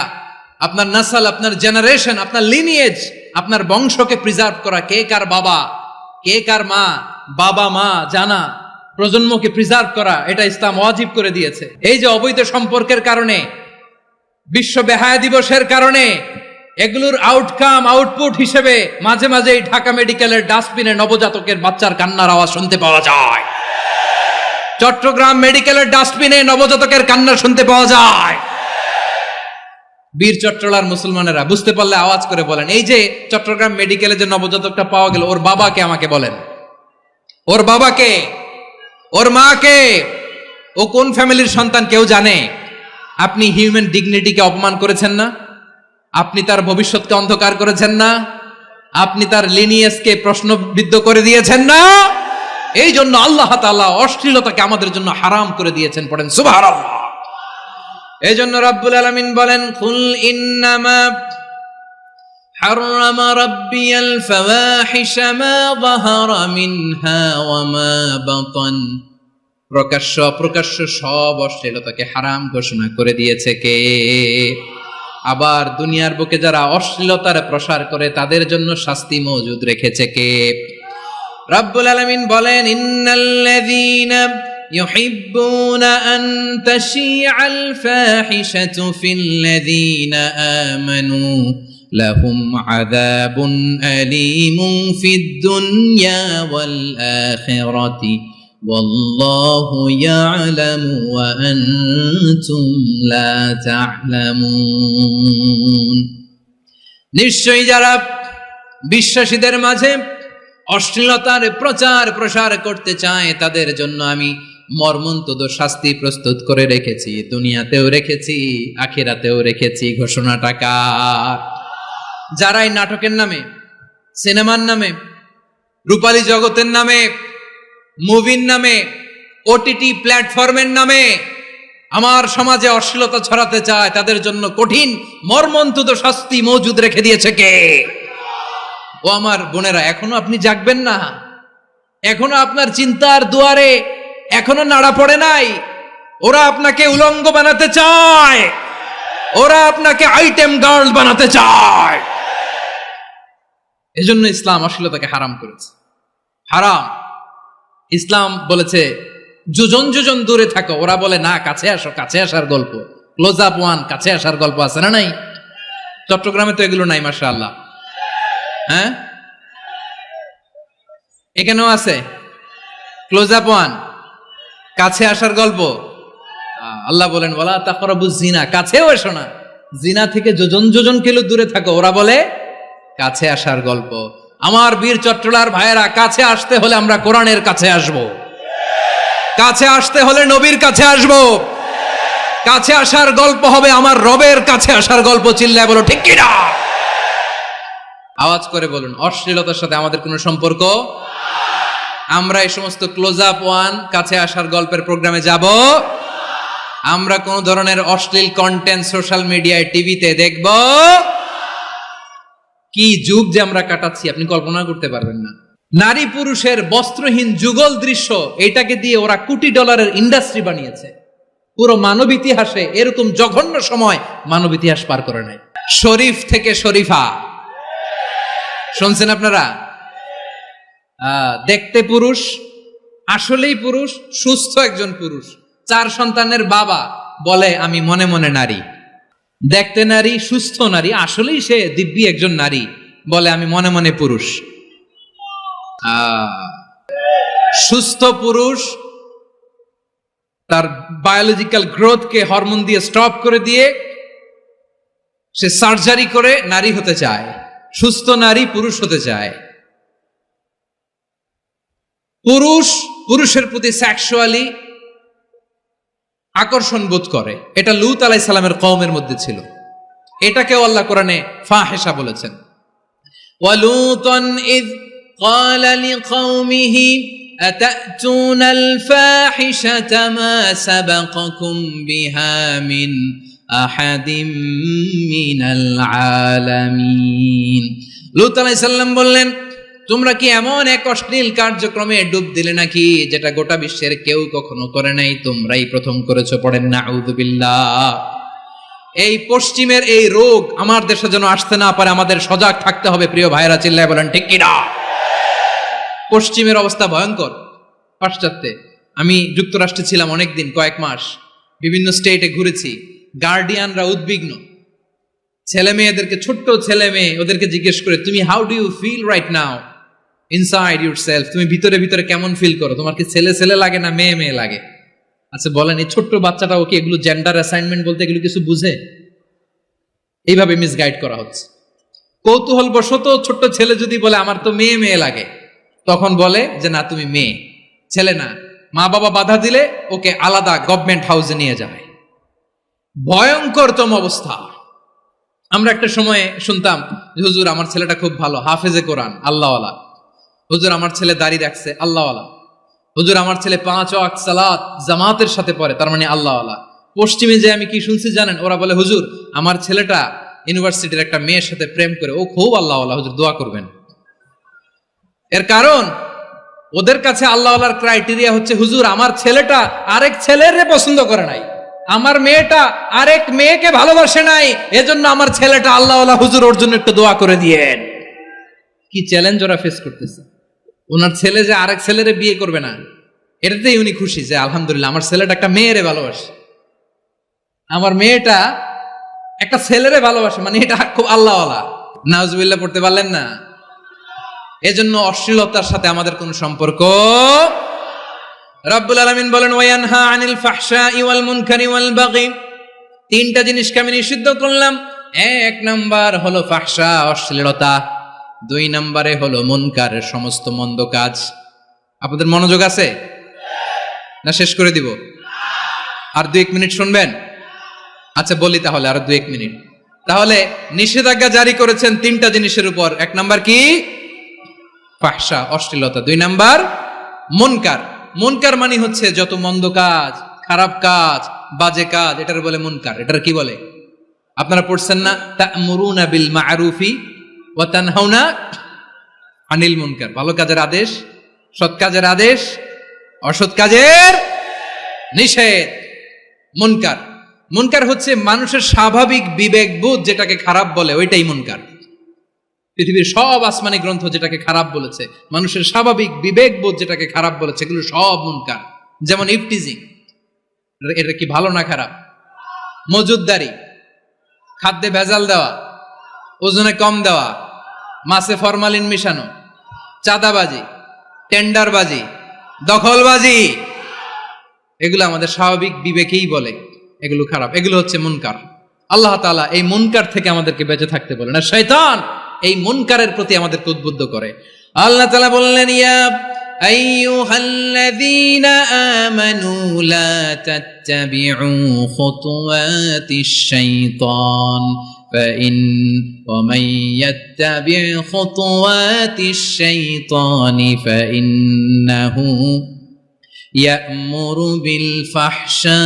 আপনার নাসল, আপনার জেনারেশন, আপনার লিনিয়েজ, আপনার বংশকে প্রিজার্ভ করা। কে কার বাবা, কে কার মা, বাবা মা জানা, প্রজন্মকে প্রিজার্ভ করা, এটা ইসলাম ওয়াজিব করে দিয়েছে। এই যে অবৈধ সম্পর্কের কারণে, বিশ্ব বেহায়া দিবসের কারণে, এগুলোর আউটকাম, আউটপুট হিসেবে মাঝে মাঝে ঢাকা মেডিকেলের ডাস্টবিনে নবজাতকের বাচ্চার কান্নার আওয়াজ শুনতে পাওয়া যায়। চট্টগ্রাম মেডিকেলের ডাস্টবিনে নবজাতকের কান্না শুনতে পাওয়া যায়। বীর চট্টলার মুসলমানেরা বুঝতে পারলে আওয়াজ করে বলেন, এই যে চট্টগ্রাম মেডিকেলে যে নবজাতকটা পাওয়া গেল, ওর বাবাকে আমাকে বলেন, ওর বাবাকে, ওর মাকে, ও কোন ফ্যামিলির সন্তান কেউ জানে? আপনি হিউম্যান ডিগনিটিকে অপমান করেছেন না? আপনি তার ভবিষ্যৎকে অন্ধকার করেছেন না? আপনি তার লিনিয়েজকে প্রশ্নবিদ্ধ করে দিয়েছেন না? এই জন্য আল্লাহ তাআলা অশ্লীলতাকে আমাদের জন্য হারাম করে দিয়েছেন। পড়েন সুবহানাল্লাহ। এই জন্য রাব্বুল আলামিন বলেন, কুল ইন্নামা হারামা রাব্বিয়াল ফাওয়াহিশা মা যাহারা মিনহা ওয়া মা বাতান। প্রকাশ্য অপ্রকাশ্য সব অশ্লীলতাকে হারাম ঘোষণা করে দিয়েছে কে? আবার দুনিয়ার বুকে যারা অশ্লীলতার প্রসার করে তাদের জন্য শাস্তি মজুদ রেখেছে কে? রাব্বুল আলামিন বলেন, ইন্নাল্লাযীনা ইউহিব্বুনা আন তাশিআল ফাহিশাতু ফিল্লাযীনা আমানু লাহুম আযাবুন আলীমুন ফিদ দুনিয়া ওয়াল আখিরাতি ওয়াল্লাহু ইয়ালামু ওয়া আনতুম লা তা'লামুন। নিশ্চয়ই যারা বিশ্বাসীদের মাঝে অশ্লীলতার প্রচার প্রসার করতে চায় তাদের জন্য আমি মর্মন্তুদ শাস্তি প্রস্তুত করে রেখেছি, দুনিয়াতেও রেখেছি, আখিরাতেও রেখেছি। ঘোষণাটা কার? যারা এই নাটকের নামে, সিনেমার নামে, রূপালী জগতের নামে, মুভির নামে, ওটিটি প্ল্যাটফর্মের নামে আমার সমাজে অশ্লীলতা ছড়াতে চায়, তাদের জন্য কঠিন মর্মন্তুদ শাস্তি মজুদ রেখে দিয়েছে কে? ও আমার বোনেরা, এখনো আপনি জাগবেন না? এখনো আপনার চিন্তার দুয়ারে এখনো নাড়া পড়ে নাই? ওরা আপনাকে উলঙ্গ বানাতে চায়, ওরা আপনাকে আইটেম গার্ল বানাতে চায়। এজন্য ইসলাম অশ্লীলতাকে হারাম করেছে। হারাম। ইসলাম বলেছে যোজন যোজন দূরে থাকো, ওরা বলে না কাছে আসো, কাছে আসার গল্প, ক্লোজ আপ ওয়ান, কাছে আসার গল্প আছে না নাই? চট্টগ্রামে তো এগুলো নাই মাশাআল্লাহ। হ্যাঁ, এখানেও আছে ক্লোজ আপ ওয়ান, কাছে আসার গল্প। আল্লাহ বলেন ওয়ালা তাকরাবুজ জিনা, কাছেও এসো না, জিনা থেকে যোজন যোজন কিলো দূরে থাকো। ওরা বলে কাছে আসার গল্প। আমার বীর চট্টলার ভাইয়েরা, কাছে আসতে হলে আমরা কোরআনের কাছে আসব, কাছে আসতে হলে নবীর কাছে আসব, কাছে আসার গল্প হবে আমার রবের কাছে আসার গল্প। চিল্লায় বলো ঠিক কিনা? আওয়াজ করে বলুন, অশ্লীলতার সাথে আমাদের কোনো সম্পর্ক? আমরা এই সমস্ত ক্লোজ আপ ওয়ান কাছে আসার গল্পের প্রোগ্রামে যাব। আমরা কোন ধরনের অশ্লীল কন্টেন্ট সোশ্যাল মিডিয়ায় টিভিতে দেখব? কি যুগ যে আমরা কাটাচ্ছি আপনি কল্পনা করতে পারবেন না। নারী পুরুষের বস্ত্রহীন যুগল দৃশ্য, এটাকে দিয়ে ওরা কোটি ডলারের ইন্ডাস্ট্রি বানিয়েছে। পুরো মানব ইতিহাসে এরকম জঘন্য সময় মানব ইতিহাস পার করে নাই। শরীফ থেকে শরীফা শুনছেন আপনারা? দেখতে পুরুষ, আসলেই পুরুষ, সুস্থ একজন পুরুষ, 4 সন্তানের বাবা, বলে আমি মনে মনে নারী। দেখতে নারী, সুস্থ নারী, আসলেই সে দিব্যি একজন নারী, বলে আমি মনে মনে পুরুষ। সুস্থ পুরুষ তার বায়োলজিক্যাল গ্রোথকে হরমোন দিয়ে স্টপ করে দিয়ে সে সার্জারি করে নারী হতে চায়। সুস্থ নারী পুরুষ হতে চায়। পুরুষ পুরুষের প্রতি সেক্সুয়ালি আকর্ষণ বোধ করে। এটা লূত আলাইহিস সালামের কওমের মধ্যে ছিল। এটাকেও আল্লাহ কোরআনে ফাহিশা বলেছেন। ওয়ালুতান ইয ক্বালা লিকাওমিহি আতাতুনাল ফাহিশাতা মা সাবাকাকুম বিহা মিন আহাদিম মিনাল আলামিন। লূত আলাইহিস সালাম বললেন, তোমরা কি এমন এক অশ্লীল কার্যক্রমে ডুব দিলে নাকি যেটা গোটা বিশ্বের কেউ কখনো করে নাই, তোমরাই প্রথম করেছো। পড়েন নাউযুবিল্লাহ। এই পশ্চিমের এই রোগ আমার দেশে যেন আসতে না পারে, আমাদের সজাগ থাকতে হবে। প্রিয় ভাইরা, চিল্লায় বলেন ঠিক কিনা? পশ্চিমের অবস্থা ভয়ঙ্কর। পাশ্চাত্যে আমি যুক্তরাষ্ট্রে ছিলাম অনেকদিন, কয়েক মাস, বিভিন্ন স্টেটে ঘুরেছি। গার্ডিয়ানরা উদ্বিগ্ন। ছেলে মেয়েদেরকে, ছোট্ট ছেলে মেয়ে, ওদেরকে জিজ্ঞেস করে তুমি how do you feel right now inside yourself, তুমি ভিতরে ভিতরে কেমন ফিল করো, তোমার কি ছেলে ছেলে লাগে না মেয়ে মেয়ে লাগে? আচ্ছা বলেন, এই ছোট্ট বাচ্চাটা ওকে এগুলো জেন্ডার অ্যাসাইনমেন্ট বলতে এগুলো কিছু বুঝে? এইভাবে মিসগাইড করা হচ্ছে। কৌতূহল বশত ছোট্ট ছেলে যদি বলে আমার তো মেয়ে মেয়ে লাগে, তখন বলে যে না তুমি মেয়ে, ছেলে না। মা বাবা বাধা দিলে ওকে আলাদা গভর্নমেন্ট হাউসে নিয়ে যায়। ভয়ঙ্করতম অবস্থা। আমরা একটা সময় শুনতাম যে হুজুর আমার ছেলেটা খুব ভালো, হাফেজে কোরআন, আল্লাহওয়ালা। হুজুর আমার ছেলে দাড়ি রাখছে, আল্লাহওয়ালা। হুজুর আমার ছেলে 5 ওয়াক্ত সালাত জামাতের সাথে পড়ে, তার মানে আল্লাহওয়ালা। পশ্চিমে যে আমি কি শুনছি জানেন? ওরা বলে হুজুর আমার ছেলেটা ইউনিভার্সিটির একটা মেয়ের সাথে প্রেম করে, ও খুব আল্লাহওয়ালা, হুজুর দোয়া করবেন। এর কারণ ওদের কাছে আল্লাহওয়ালার ক্রাইটেরিয়া হচ্ছে হুজুর আমার ছেলেটা আরেক ছেলেরে পছন্দ করে নাই, আমার মেয়েটা আরেক মেয়েকে ভালোবাসে নাই, এজন্য আমার ছেলেটা আল্লাহওয়ালা, হুজুর ওর জন্য একটু দোয়া করে দিয়েন। কি চ্যালেঞ্জ ওরা ফেস করতেছে। ওনার ছেলে যে আরেক ছেলেরে বিয়ে করবে না, এটাতেই উনি খুশি যে আলহামদুলিল্লাহ আমার ছেলেটা একটা মেয়েরে ভালোবাসে, আমার মেয়েটা একটা ছেলেরে ভালোবাসে, মানে এটা খুব আল্লাহওয়ালা। নাউজুবিল্লাহ পড়তে পারলেন না? এজন্য অশ্লীলতার সাথে আমাদের কোনো সম্পর্ক। রব্বুল আলামিন বলেন ওয়ায়ানহা আনিল ফাহশাই ওয়াল মুনকারি ওয়াল বাগি, 3টা জিনিসকে আমি নিষিদ্ধ করলাম। 1 নাম্বার হলো ফাহশা, অশ্লীলতা। 2 নম্বরে হলো মুনকার, সমস্ত মন্দ কাজ। আপনাদের মনোযোগ আছে না? শেষ করে দিব? আর 2-1 মিনিট শুনবেন? আচ্ছা বলি তাহলে, আর 2-1 মিনিট। তাহলে নিষেধাজ্ঞা জারি করেছেন 3টা জিনিসের উপর। 1 নাম্বার কি? ফাহশা, অশ্লীলতা। 2 নাম্বার মুনকার। মুনকার মানে হচ্ছে যত মন্দ কাজ, খারাপ কাজ, বাজে কাজ, এটার বলে মুনকার। এটার কি বলে? আপনারা পড়ছেন না তা'মুরুনা বিল মা'রুফি ওয়া তানহাউনা আনিল মুনকার। ভালো কাজের আদেশ, সৎ কাজের আদেশ, অসৎ কাজের নিষেধ। মুনকার, মুনকার হচ্ছে মানুষের স্বাভাবিক বিবেকবোধ যেটাকে খারাপ বলে, ওইটাই মুনকার। পৃথিবীর সব আসমানি গ্রন্থ যেটাকে খারাপ বলেছে, মানুষের স্বাভাবিক বিবেকবোধ যেটাকে খারাপ বলেছে, এগুলো সব মুনকার। যেমন ইফটিজিং, এটা কি ভালো না খারাপ? মজুদদারি, খাদ্যে ভেজাল দেওয়া, ওজনে কম দেওয়া, মাছে ফরমালিন মিশানো, চাঁদাবাজি, টেন্ডারবাজি, দখলবাজি, এগুলো আমাদের স্বাভাবিক বিবেকেই বলে এগুলো খারাপ, এগুলো হচ্ছে মুনকার। আল্লাহ তাআলা এই মুনকার থেকে আমাদেরকে বেঁচে থাকতে বলেন, আর শয়তান এই মুনকারের প্রতি আমাদেরকে উদ্বুদ্ধ করে। আল্লাহ তাআলা বললেন, ইয়া আইয়ুহাল্লাযীনা আমানু লা তাত্তাবিউ খুতুওয়াতিশ শাইতান ومن يتبع خطوات الشيطان فإنه يأمر بالفحشاء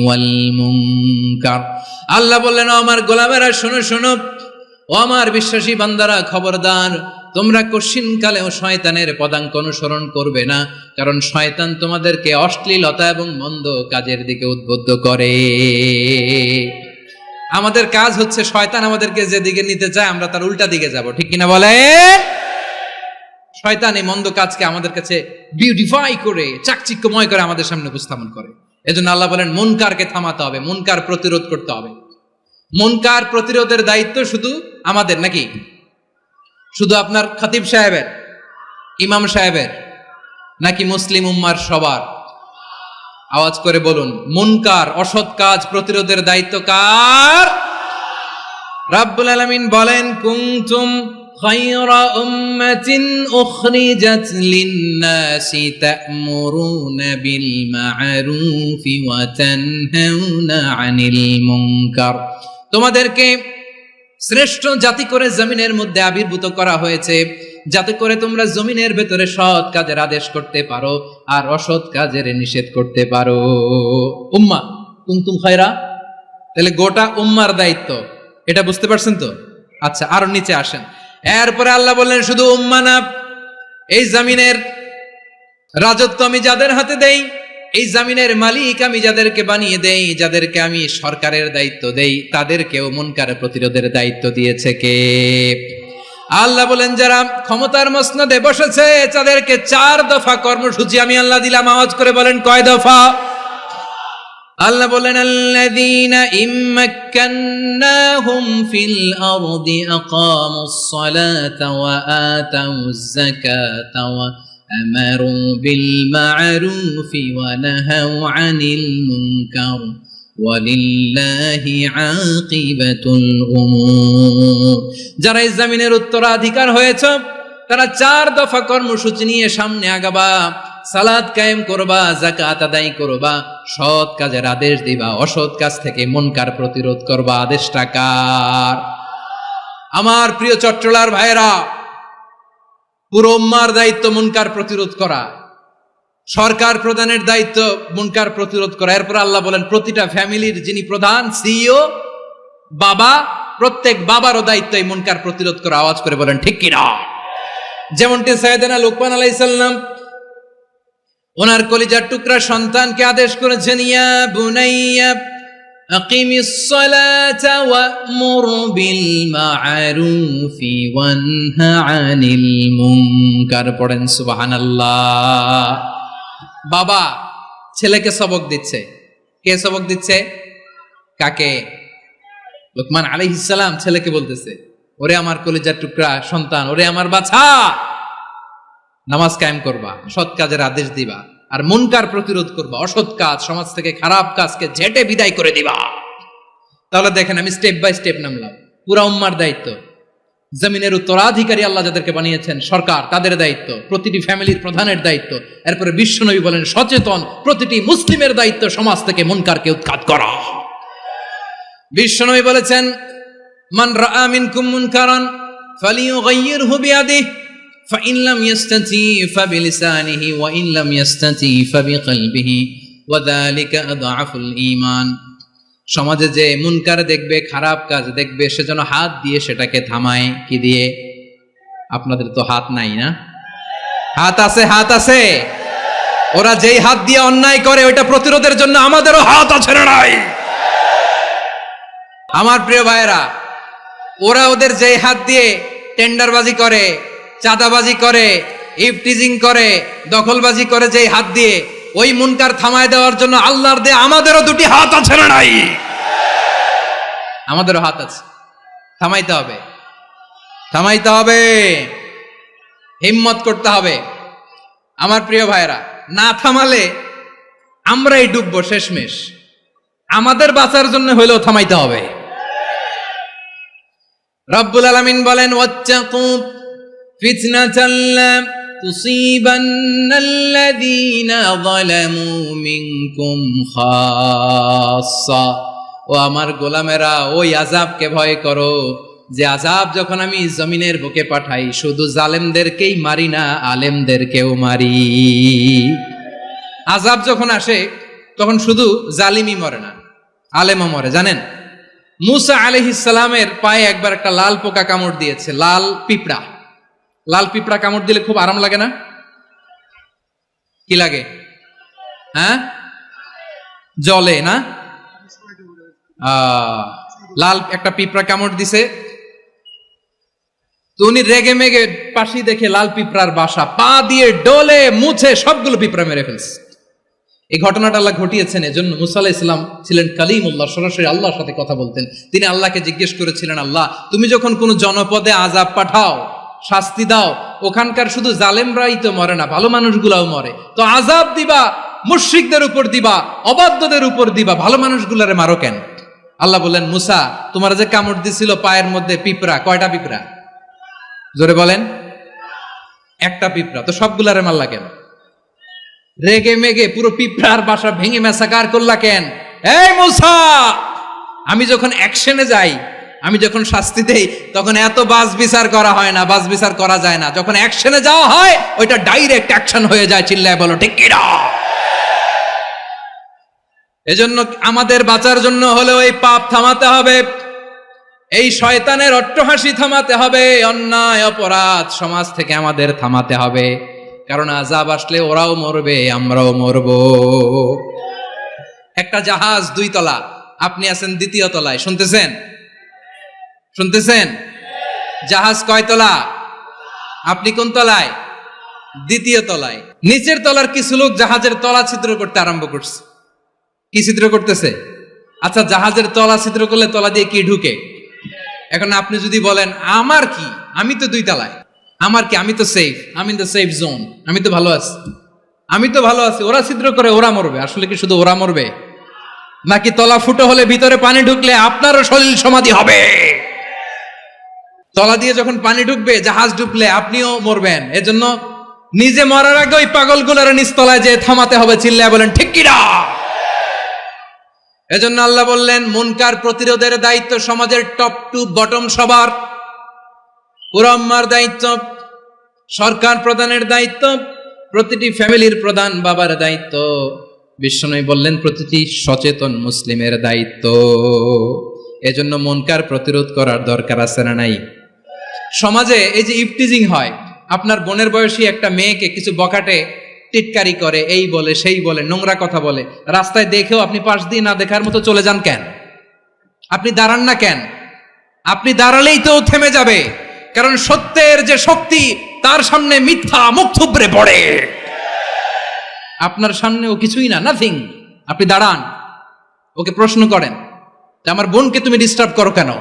والمنكر। আল্লাহ বললেন, আমার গোলামেরা শোনো শোনো, ও আমার বিশ্বাসী বান্দারা খবরদার, তোমরা কশিনকালেও শয়তানের পদাঙ্ক অনুসরণ করবে না, কারণ শয়তান তোমাদেরকে অশ্লীলতা এবং মন্দ কাজের দিকে উদ্বুদ্ধ করে। আমাদের কাজ হচ্ছে শয়তান আমাদেরকে যেদিকে নিতে চায় আমরা তার উল্টা দিকে যাব, ঠিক কিনা বলে? শয়তান এই মন্দ কাজকে আমাদের কাছে বিউটিফাই করে চাকচিক্যময় করে আমাদের সামনে উপস্থাপন করে। এজন্য আল্লাহ বলেন মুনকারকে থামাতে হবে, মুনকার প্রতিরোধ করতে হবে। মুনকার প্রতিরোধের দায়িত্ব শুধু আমাদের নাকি? শুধু আপনার খতিব সাহেবের, ইমাম সাহেবের, নাকি মুসলিম উম্মার সবার? আওয়াজ করে বলুন, মুনকার অসৎ কাজ প্রতিরোধের দায়িত্ব কার? রাব্বুল আলামিন বলেন, কুনতুম খায়রা উম্মাতিন উখরিজাত লিন-নাসি তা'মুরুনা বিল মা'রুফি ওয়া তানহাউনা আনিল মুনকার। তোমাদেরকে শ্রেষ্ঠ জাতি করে জমিনের মধ্যে আবির্ভূত করা হয়েছে, যাতে করে তোমরা জমিনের ভেতরে সৎ কাজের আদেশ করতে পারো আর অসৎ কাজের নিষেধ করতে পারো। উম্মাহ কুনতুম খায়রা, তাহলে গোটা উম্মার দায়িত্ব, এটা বুঝতে পারছেন তো? আচ্ছা, আরো নিচে আসেন। এরপরে আল্লাহ বললেন, শুধু উম্মাহ না, এই জমিনের রাজত্ব আমি যাদের হাতে দেই, এই জমিনের মালিক আমি যাদেরকে বানিয়ে দেই, যাদেরকে আমি সরকারের দায়িত্ব দেই, তাদেরকেও মুনকার প্রতিরোধের দায়িত্ব দিয়েছে কে? আল্লাহ বলেন, যারা ক্ষমতার মসনদে বসেছে তাদেরকে 4 দফা কর্মসূচি আমি আল্লাহ দিলাম। আওয়াজ করে বলেন, কয় দফা? আল্লাহ বলেন, আল্লাযীনা ইম্মাক্কান্নাহুম ফিল আরদি আকামুস সালাতা ওয়া আতাউয যাকাতা ওয়া আমারু বিল মা'রুফি ওয়া নাহাউ আনিল মুনকার ওয়ালিল্লাহি আকিবাতুল উমুর। যারা এই জমিনের উত্তরাধিকার হয়েছে তারা 4 দফা কর্মসূচি নিয়ে সামনে আগাবা। সালাত কায়েম করবা, যাকাত আদায় করবা, সৎ কাজের আদেশ দিবা, অসৎ কাজ থেকে মুনকার প্রতিরোধ করবা। আদেশটা কার? আমার প্রিয় চট্টলার ভাইয়েরা, পুরো উম্মার দায়িত্ব মুনকার প্রতিরোধ করা, সরকার প্রধানের দায়িত্ব মুনকার প্রতিরোধ করা। এরপর আল্লাহ বলেন, প্রতিটা ফ্যামিলির যিনি প্রধান সিইও বাবা, প্রত্যেক বাবারও দায়িত্ব এই মুনকার প্রতিরোধ করা। আওয়াজ করে বলেন ঠিক কিনা? যেমনটি সাইয়েদনা লুকমান আলাইহিস সালাম ওনার কলিজার টুকরা সন্তানকে আদেশ করেছেন, ইয়া বুনাইয়া আকিমিস সালাতা ওয়া'মুর বিল মা'রুফি ওয়ানহা আনিল মুনকার। পড়েন সুবহানাল্লাহ। বাবা ছেলেকে সবক দিচ্ছে। কে সবক দিচ্ছে? কাকে? লুকমান আলাইহিস সালাম ছেলেকে বলতেছে, ওরে আমার কলিজার টুকরা সন্তান, ওরে আমার বাছা, নামাজ কায়েম করবা, সৎ কাজের আদেশ দিবা, আর মুনকার প্রতিরোধ করবা, অসৎ কাজ, সমাজ থেকে খারাপ কাজকে ঝেঁটে বিদায় করে দিবা। তাহলে দেখেন, আমি স্টেপ বাই স্টেপ নামলাম। পুরা উম্মার দায়িত্ব, জমিনের উত্তরাধিকারী আল্লাহ যাদেরকে বানিয়েছেন সরকার, তাদের দায়িত্ব, প্রতিটি ফ্যামিলির প্রধানের দায়িত্ব। এরপরে বিশ্বনবী বলেন, সচেতন প্রতিটি মুসলিমের দায়িত্ব সমাজ থেকে মুনকারকে উৎখাত করা। বিশ্বনবী বলেছেন, মান রাআ মিনকুম মুনকারান ফালিয়ুগাইয়িরহু বিয়াদিহি فإن لم يستطع فبلسانه وإن لم يستطع فبقلبه وذلك أضعف الإيمان। সমাজে যে মুনকার দেখবে, খারাপ কাজ দেখবে, সে যেন হাত দিয়ে সেটাকে থামায়। কি দিয়ে? আপনাদের তো হাত নাই না? হাত আছে, হাত আছে। ওরা যেই হাত দিয়ে অন্যায় করে ওইটা প্রতিরোধের জন্য আমাদেরও হাত আছে না নাই? আমার প্রিয় ভাইয়েরা, ওরা ওদের যেই হাত দিয়ে টেন্ডারবাজি করে, চাঁদাবাজি করে, ইফটিজিং করে, দখলবাজি করে, যেই হাত দিয়ে, ওই মুনকার থামায় দেওয়ার জন্য আল্লাহর দেয়া আমাদেরও 2টি হাত আছে না নাই? আমাদেরও হাত আছে। থামাইতে হবে, থামাইতে হবে, হিম্মত করতে হবে। আমার প্রিয় ভাইয়েরা, না থামালে আমরাই ডুববো শেষমেশ। আমাদের বাঁচার জন্য হইলেও থামাইতে হবে। রব্বুল আলামিন বলেন, ওয়াত্তাকু ফিতনাতাল লা তুসিবান্নাল্লাযীনা যালামু মিনকুম খাসসা। ও আমার গোলামেরা, ওই আযাবকে ভয় করো যে আযাব যখন আমি জমিনের বুকে পাঠাই শুধু জালেমদেরকেই মারি না, আলেমদেরকেও মারি। আযাব যখন আসে তখন শুধু জালিমই মরে না, আলেমও মরে। জানেন, মুসা আলাইহিস সালামের পায়ে একবার একটা লাল পোকা কামড় দিয়েছে, লাল পিঁপড়া। লাল পিঁপড়া কামড় দিলে খুব আরাম লাগে না? কি লাগে? হ্যাঁ, জলে না? লাল একটা পিঁপড়া কামড় দিছে, তো উনি রেগে মেগে পাশি দেখে লাল পিঁপড়ার বাসা, পা দিয়ে ডলে মুছে সবগুলো পিঁপড়া মেরে ফেলছে। এই ঘটনাটা আল্লাহ ঘটিয়েছেন এজন্য। মুসা আলাইহিস সালাম ছিলেন কালিমুল্লাহ, সরাসরি আল্লাহর সাথে কথা বলতেন। তিনি আল্লাহকে জিজ্ঞেস করেছিলেন, আল্লাহ তুমি যখন কোন জনপদে আযাব পাঠাও, শাস্তি দাও, ওখানকার শুধু জালেমরাই তো মরে না, ভালো মানুষগুলাও মরে, তো আযাব দিবা মুশরিকদের উপর দিবা, অবাধ্যদের উপর দিবা, ভালো মানুষগুলারে মারো কেন? আল্লাহ বললেন, মুসা তোমার যে কামড় দিছিল পায়ের মধ্যে পিঁপড়া, কয়টা পিঁপড়া? জোরে বলেন। একটা পিঁপড়া, তো সবগুলারে মারলা কেন? রেগে মেগে পুরো পিঁপড়ার বাসা ভেঙে মেসাকার করলা কেন? এই মুসা, আমি যখন অ্যাকশনে যাই, আমি যখন শাস্তি দেই, তখন এত বাস বিচার করা হয় না, বাস বিচার করা যায় না। যখন অ্যাকশনে যাওয়া হয় ওইটা ডাইরেক্ট অ্যাকশন হয়ে যায়। চিল্লায় বলো ঠিক কি না? এজন্য আমাদের বাঁচার জন্য হলে ওই পাপ থামাতে হবে, এই শয়তানের অট্টহাসি থামাতে হবে, অন্যায় অপরাধ সমাজ থেকে আমাদের থামাতে হবে। কারণ আযাব আসলে ওরাও মরবে, আমরাও মরব। একটা জাহাজ 2 তলা, আপনি আছেন 2য় তলায়। শুনতেছেন? শুনতেছেন? জাহাজ কয় তলা? আপনি কোন তলায়? 2য় তলায়। নিচের তলার কিছু লোক জাহাজের তলা ছিদ্র করতে আরম্ভ করছে। কি ছিদ্র করতেছে? আচ্ছা, জাহাজের তলা ছিদ্র করলে তলা দিয়ে কি ঢুকে? এখন আপনি যদি বলেন আমার কি, আমি তো 2 তলায়, আমার কি, আমি তো সেফ, আমি ইন দ্য সেফ জোন, আমি তো ভালো আছি, আমি তো ভালো আছি, ওরা ছিদ্র করে ওরা মরবে। আসলে কি শুধু ওরা মরবে, নাকি তলা ফুটো হলে ভিতরে পানি ঢুকলে আপনারও সলিল সমাধি হবে? তলা দিয়ে যখন পানি ঢুকবে, জাহাজ ঢুকলে আপনিও মরবেন। এজন্য নিজে মরার আগে ওই পাগলগুলোর নিচতলায় যে থামাতে হবে। চিল্লায় বলেন ঠিক কি না? এজন্য আল্লাহ বললেন, মুনকার প্রতিরোধের দায়িত্ব সমাজের টপ টু বটম সবার। পুরো আম্মার দায়িত্ব, সরকার প্রধানের দায়িত্ব, প্রতিটি ফ্যামিলির প্রধান বাবার দায়িত্ব। বিশ্বনবী বললেন প্রতিটি সচেতন মুসলিমের দায়িত্ব। এজন্য মুনকার প্রতিরোধ করার দরকার আছে না নাই? সমাজে এই যে ইফটিজিং হয়, আপনার বোনের বয়সী একটা মেয়েকে কিছু বকাটে টিটকারি করে, এই বলে সেই বলে, নোংরা কথা বলে, রাস্তায় দেখেও আপনি পাশ দিয়ে না দেখার মতো চলে যান কেন? আপনি দাঁড়ান না কেন? আপনি দাঁড়ালেই তো থেমে যাবে। কারণ সত্যের যে শক্তি, তার সামনে মিথ্যা মুখ থুবড়ে পড়ে। আপনার সামনে ও কিছুই না, নাথিং। আপনি দাঁড়ান, ওকে প্রশ্ন করেন যে আমার বোনকে তুমি ডিস্টার্ব করো কেন?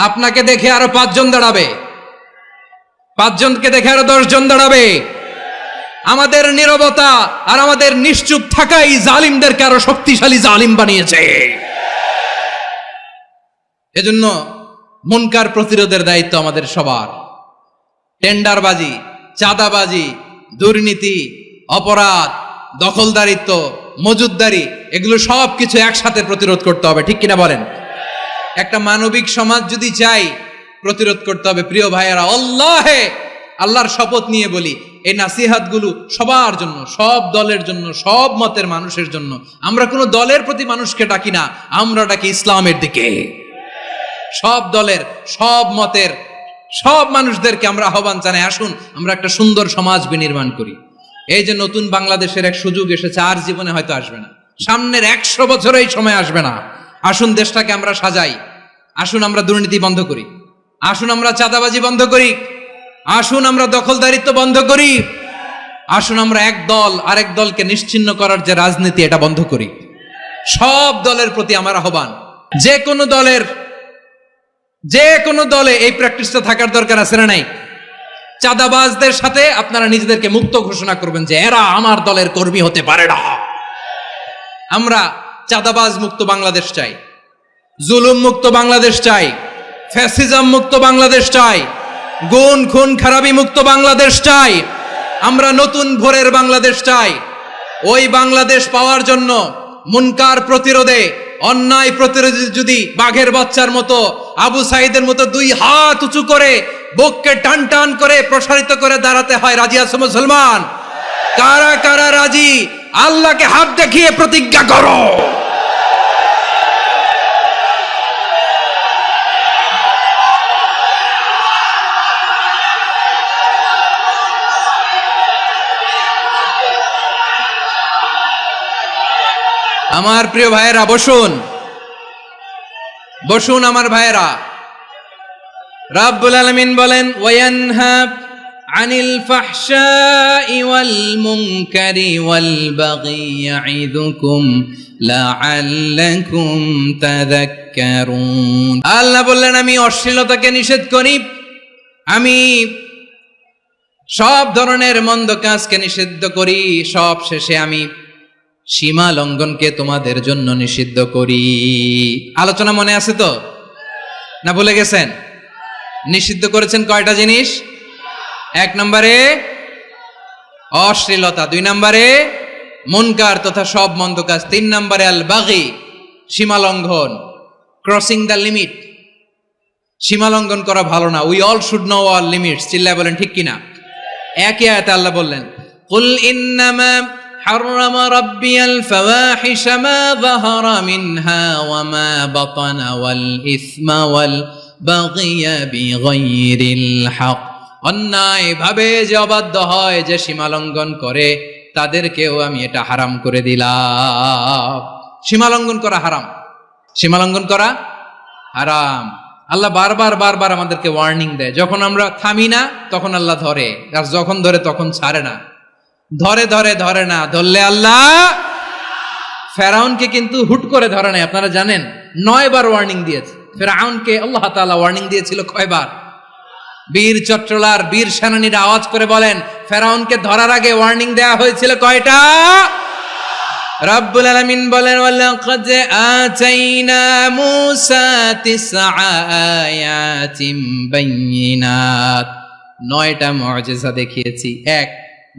আপনাকে দেখে আরো 5 জন দাঁড়াবে, 5 জনকে দেখে আরো 10 জন দাঁড়াবে। আমাদের নীরবতা আর আমাদের নিশ্চুপ থাকাই জালিমদেরকে আরো শক্তিশালী জালিম বানিয়েছে। এজন্য মুনকার প্রতিরোধের দায়িত্ব আমাদের সবার। টেন্ডারবাজি, চাঁদাবাজি, দুর্নীতি, অপরাধ, দখলদারিত্ব, মজুদদারি, এগুলো সব কিছু একসাথে প্রতিরোধ করতে হবে। ঠিক কিনা বলেন? একটা মানবিক সমাজ যদি চাই, প্রতিরোধ করতে হবে। প্রিয় ভাইয়েরা, আল্লাহর শপথ নিয়ে বলি, এই নাসিহাতগুলো সবার জন্য, সব দলের জন্য, সব মতের মানুষের জন্য। আমরা কোনো দলের প্রতি মানুষকে ডাকি না, আমরা ডাকি ইসলামের দিকে। সব দলের, সব মতের, সব মানুষদেরকে আমরা আহ্বান জানাই, আসুন আমরা একটা সুন্দর সমাজ বিনির্মাণ করি। এই যে নতুন বাংলাদেশের এক সুযোগ এসেছে, আর জীবনে হয়তো আসবে না, সামনের 100 বছর এই সময় আসবে না। আসুন দেশটাকে আমরা সাজাই, আসুন আমরা দুর্নীতি বন্ধ করি, আসুন আমরা চাঁদাবাজি বন্ধ করি, আসুন আমরা দখলদারিত্ব বন্ধ করি, আসুন আমরা এক দল আরেক দলকে নিশ্চিহ্ন করার যে রাজনীতি, এটা বন্ধ করি। সব দলের প্রতি আমার আহ্বান, যে কোনো দলে এই প্র্যাকটিসটা থাকার দরকার আছে না নাই? চাঁদাবাজদের সাথে আপনারা নিজেদেরকে মুক্ত ঘোষণা করবেন যে এরা আমার দলের কর্মী হতে পারে না। আমরা চাঁদাবাজ মুক্ত বাংলাদেশ চাই, জুলুম মুক্ত বাংলাদেশ চাই, ফ্যাসিজম মুক্ত বাংলাদেশ চাই, গুণ খুন খারাপি মুক্ত বাংলাদেশ চাই। আমরা নতুন ভোরের বাংলাদেশ চাই। ওই বাংলাদেশ পাওয়ার জন্য মুনকার প্রতিরোধে, অন্যায় প্রতিরোধে যদি বাঘের বাচ্চার মতো, আবু সাইদের মতো দুই হাত উঁচু করে বুককে টান টান করে প্রসারিত করে দাঁড়াতে হয়, রাজি আছো মুসলমান? কারা কারা রাজি? আল্লাহকে হাত দেখিয়ে প্রতিজ্ঞা করো। আমার প্রিয় ভাইয়েরা, বসুন বসুন আমার ভাইয়েরা। রাব্বুল আলামিন বলেন, ওয়ায়ানহা আনিল ফাহশাই ওয়াল মুনকারি ওয়াল বাগি ইয়াইদুকুম লাআল্লাকুম তাযাক্কারুন। আল্লাহ বললেন, আমি অশ্লীলতাকে নিষেধ করি, আমি সব ধরনের মন্দ কাজকে নিষিদ্ধ করি, সব শেষে আমি সীমা লঙ্ঘনকে তোমাদের জন্য নিষিদ্ধ করি। আলোচনা মনে আছে তো, না ভুলে গেছেন? নিষিদ্ধ করেছেন কয়টা জিনিস? 1 নম্বরে অশ্লীলতা, 2 নম্বরে মুনকার তথা সব মন্দ কাজ, 3 নম্বরে আল বাগি, সীমা লঙ্ঘন, ক্রসিং দ্য লিমিট। সীমা লঙ্ঘন করা ভালো না। We all should know our limits. চিল্লায় বলেন ঠিক কিনা? একই আয়াতে আল্লাহ বললেন, কুল ইন্নামা حرم ربي الفواحش ما ظهر منها وما بطن والإثم والبغي بغير الحق। অন্যায় ভাবে যে অবাধ্য হয়, যে সীমা লঙ্ঘন করে, তাদেরকেও আমি এটা হারাম করে দিলাম। সীমা লঙ্ঘন করা হারাম, সীমা লঙ্ঘন করা হারাম। আল্লাহ বারবার বারবার আমাদেরকে ওয়ার্নিং দেয়। যখন আমরা থামি না তখন আল্লাহ ধরে, আর যখন ধরে তখন ছাড়ে না। ধরে ধরে ধরে না, ধরলে আল্লাহ। ফেরাউনকে কিন্তু হুট করে ধরে নাই, আপনারা জানেন 9 বার ওয়ার্নিং দিয়েছে। ফেরাউনকে আল্লাহ তাআলা ওয়ার্নিং দিয়েছিল কয়বার? বীর চট্টলার বীর সেনানীরা আওয়াজ করে বলেন, ফেরাউনকে ধরার আগে ওয়ার্নিং দেয়া হয়েছিল কয়টা? রব্বুল আলামিন বলেন, ওয়ালাকাদ আতাইনা মূসা 9 আয়াতিন বাইয়িনাত। 9টা মুআজিজা দেখিয়েছি। 1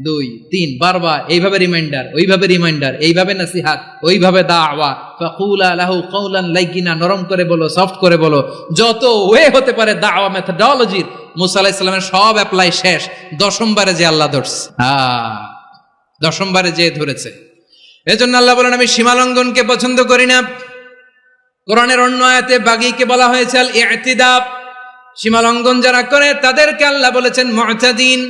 2 3 বারবার এইভাবে রিমাইন্ডার, ওইভাবে রিমাইন্ডার, এইভাবে নসিহত, ওইভাবে দাওয়া। ফাকুলা লাহু কাওলান লাইয়িনা, নরম করে বলো, সফট করে বলো, যত ওয়ে হতে পারে দাওয়া মেথডোলজির মুসা আলাইহিস সালামের সব অ্যাপ্লাই শেষ। 10ম বারে যে আল্লাহ ধরছে, 10ম বারে যে ধরেছে। এজন্য আল্লাহ বলেন, আমি সীমা লঙ্ঘনকে পছন্দ করি না। কোরআনের অন্য আয়াতে বাগীকে বলা হয়েছে আল ইতিদা। সীমা লঙ্ঘন যারা করে তাদেরকে আল্লাহ বলেছেন মুতাদিন।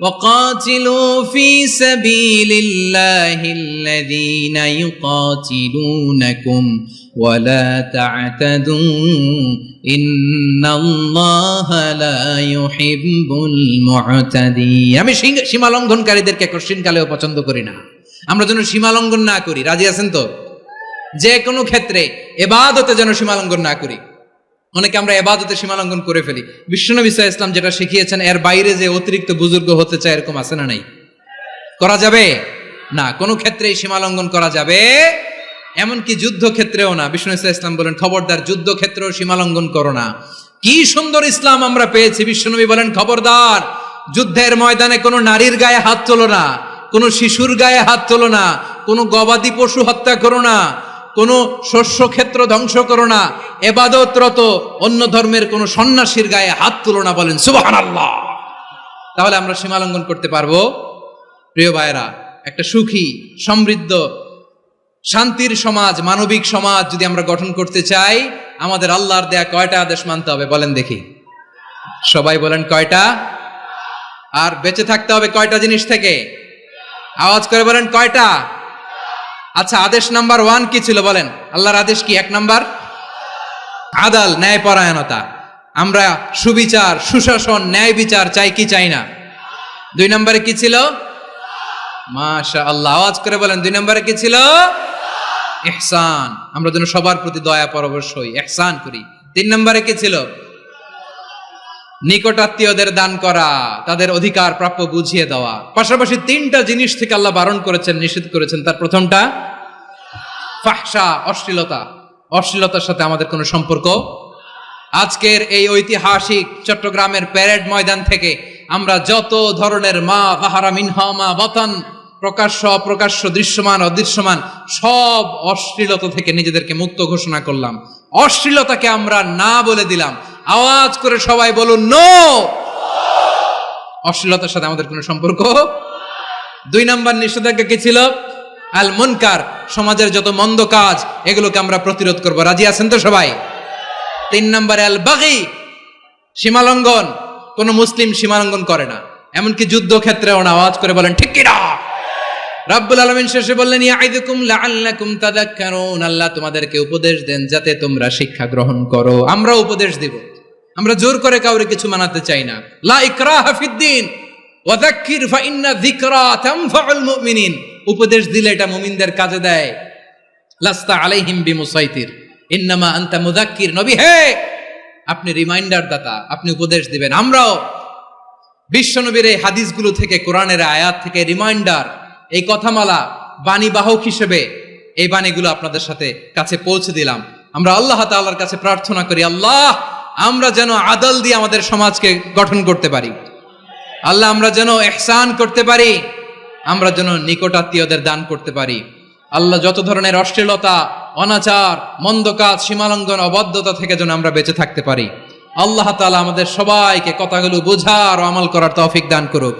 وقاتلوا في سبيل الله الذين يقاتلونكم ولا تعتدوا إن الله لا يحب المعتدين। আমি সীমা লঙ্ঘনকারীদেরকে কোশ্চিন কালেও পছন্দ করি না। আমরা যেন সীমা লঙ্ঘন না করি, রাজি আছেন তো? যে কোনো ক্ষেত্রে ইবাদতে যেন সীমা লঙ্ঘন না করি। অনেকে আমরা ইবাদতে সীমা লঙ্ঘন করে ফেলি। বিশ্বনবী সাল্লাল্লাহু আলাইহি ওয়াসাল্লাম যেটা শিখিয়েছেন, এর বাইরে যে অতিরিক্ত বুজুর্গ হতে চায়, এরকম আছে না নাই? করা যাবে না, কোনো ক্ষেত্রেই সীমা লঙ্ঘন করা যাবে, এমনকি যুদ্ধ ক্ষেত্রেও না। বিশ্বনবী সাল্লাল্লাহু আলাইহি ওয়াসাল্লাম বলেন, খবরদার যুদ্ধ ক্ষেত্রেও সীমা লঙ্ঘন করো না। কি সুন্দর ইসলাম আমরা পেয়েছি। বিশ্বনবী বলেন, খবরদার যুদ্ধের ময়দানে কোনো নারীর গায়ে হাত তোলো না, কোনো শিশুর গায়ে হাত তোলো না, কোনো গবাদি পশু হত্যা করো না, কোনো শস্য ক্ষেত্র ধ্বংস করো না, ইবাদতরত অন্য ধর্মের কোনো সন্ন্যাসীর গায়ে হাত তুলো না। বলেন সুবহানাল্লাহ। তাহলে আমরা সীমা লঙ্ঘন করতে পারবো? প্রিয় ভাইরা, একটা সুখী, সমৃদ্ধ, শান্তির সমাজ, মানবিক সমাজ যদি আমরা গঠন করতে চাই, আমাদের আল্লাহর দেয়া কয়টা আদেশ মানতে হবে বলেন দেখি? সবাই বলেন কয়টা? আর বেঁচে থাকতে হবে কয়টা জিনিস থেকে? আওয়াজ করে বলেন কয়টা? আচ্ছা, আদেশ নাম্বার 1 কি ছিল বলেন? আল্লাহর আদেশ কি? 1 নাম্বার আদাল, ন্যায়পরায়ণতা। আমরা সুবিচার, সুশাসন, ন্যায় বিচার চাই কি চাই না? 2 নম্বরে কি ছিল? মাশাআল্লাহ, আওয়াজ করে বলেন 2 নম্বরে কি ছিল? ইহসান। আমরা যেন সবার প্রতি দয়া পরবশ হই, ইহসান করি। 3 নম্বরে কি ছিল? নিকটাত্মীয়দের দান করা, তাদের অধিকার প্রাপ্য বুঝিয়ে দেওয়া। পাশাপাশি 3টা জিনিস থেকে আল্লাহ বারণ করেছেন, নিষেধ করেছেন। তার প্রথমটা ফাহশা, অশ্লীলতা, অশ্লীলতার সাথে আমাদের কোনো সম্পর্ক। আজকের এই ঐতিহাসিক চট্টগ্রামের প্যারেড ময়দান থেকে আমরা যত ধরনের মা যাহারা মিনহা মা বাতান, প্রকাশ্য অপ্রকাশ্য, দৃশ্যমান অদৃশ্যমান, সব অশ্লীলতা থেকে নিজেদেরকে মুক্ত ঘোষণা করলাম। অশ্লীলতাকে আমরা না বলে দিলাম। আওয়াজ করে সবাই বলুন নো। অশ্লীলতার সাথে আমাদের কোনো সম্পর্ক। 2 নম্বর নিষেধাজ্ঞা কি ছিল? আল মুনকার, সমাজের যত মন্দ কাজ এগুলোকে আমরা প্রতিরোধ করব। রাজি আছেন তো সবাই? 3 নম্বরে আল বাগি, সীমালঙ্ঘন। কোন মুসলিম সীমালঙ্ঘন করে না, এমনকি যুদ্ধক্ষেত্রেও না। আওয়াজ করে বলেন ঠিক কিনা? রাব্বুল আলামিন শেষে বললেন ইয়াইদুকুম লাআল্লাকুম তাযাক্কারুন, আল্লাহ তোমাদেরকে উপদেশ দেন যাতে তোমরা শিক্ষা গ্রহণ করো। আমরা উপদেশ দিব, আমরা জোর করে কাউরে কিছু মানাতে চাই না। লা ইকরাহা ফিদ্দিন ওয়া যাক্কির ফাইন্না যিকরা তানফাউল মুমিনিন। উপদেশ দিলে এটা মুমিনদের কাজে দেয়। লাস্তা আলাইহিম বিমুসাইতির ইন্নামা আনতা মুযাক্কির। নবী হে, আপনি রিমাইন্ডার দাতা, আপনি উপদেশ দিবেন। আমরাও বিশ্বনবীর এই হাদিসগুলো থেকে, কোরআনের আয়াত থেকে রিমাইন্ডার, এই কথামালা, বাণী বাহক হিসেবে এই বাণীগুলো আপনাদের সাথে কাছে পৌঁছে দিলাম। আমরা আল্লাহ তাআলার কাছে প্রার্থনা করি, আল্লাহ আমরা যেন আদল দিয়ে আমাদের সমাজকে গঠন করতে পারি। আল্লাহ আমরা যেন ইহসান করতে পারি, আমরা যেন নিকটাত্মীয়দের দান করতে পারি। আল্লাহ যত ধরনের অশ্লীলতা, অনাচার, মন্দ কাজ, সীমালঙ্ঘন, অবাধ্যতা থেকে যেন আমরা বেঁচে থাকতে পারি। আল্লাহ তাআলা আমাদের সবাইকে কথাগুলো বোঝার ও আমল করার তৌফিক দান করুক।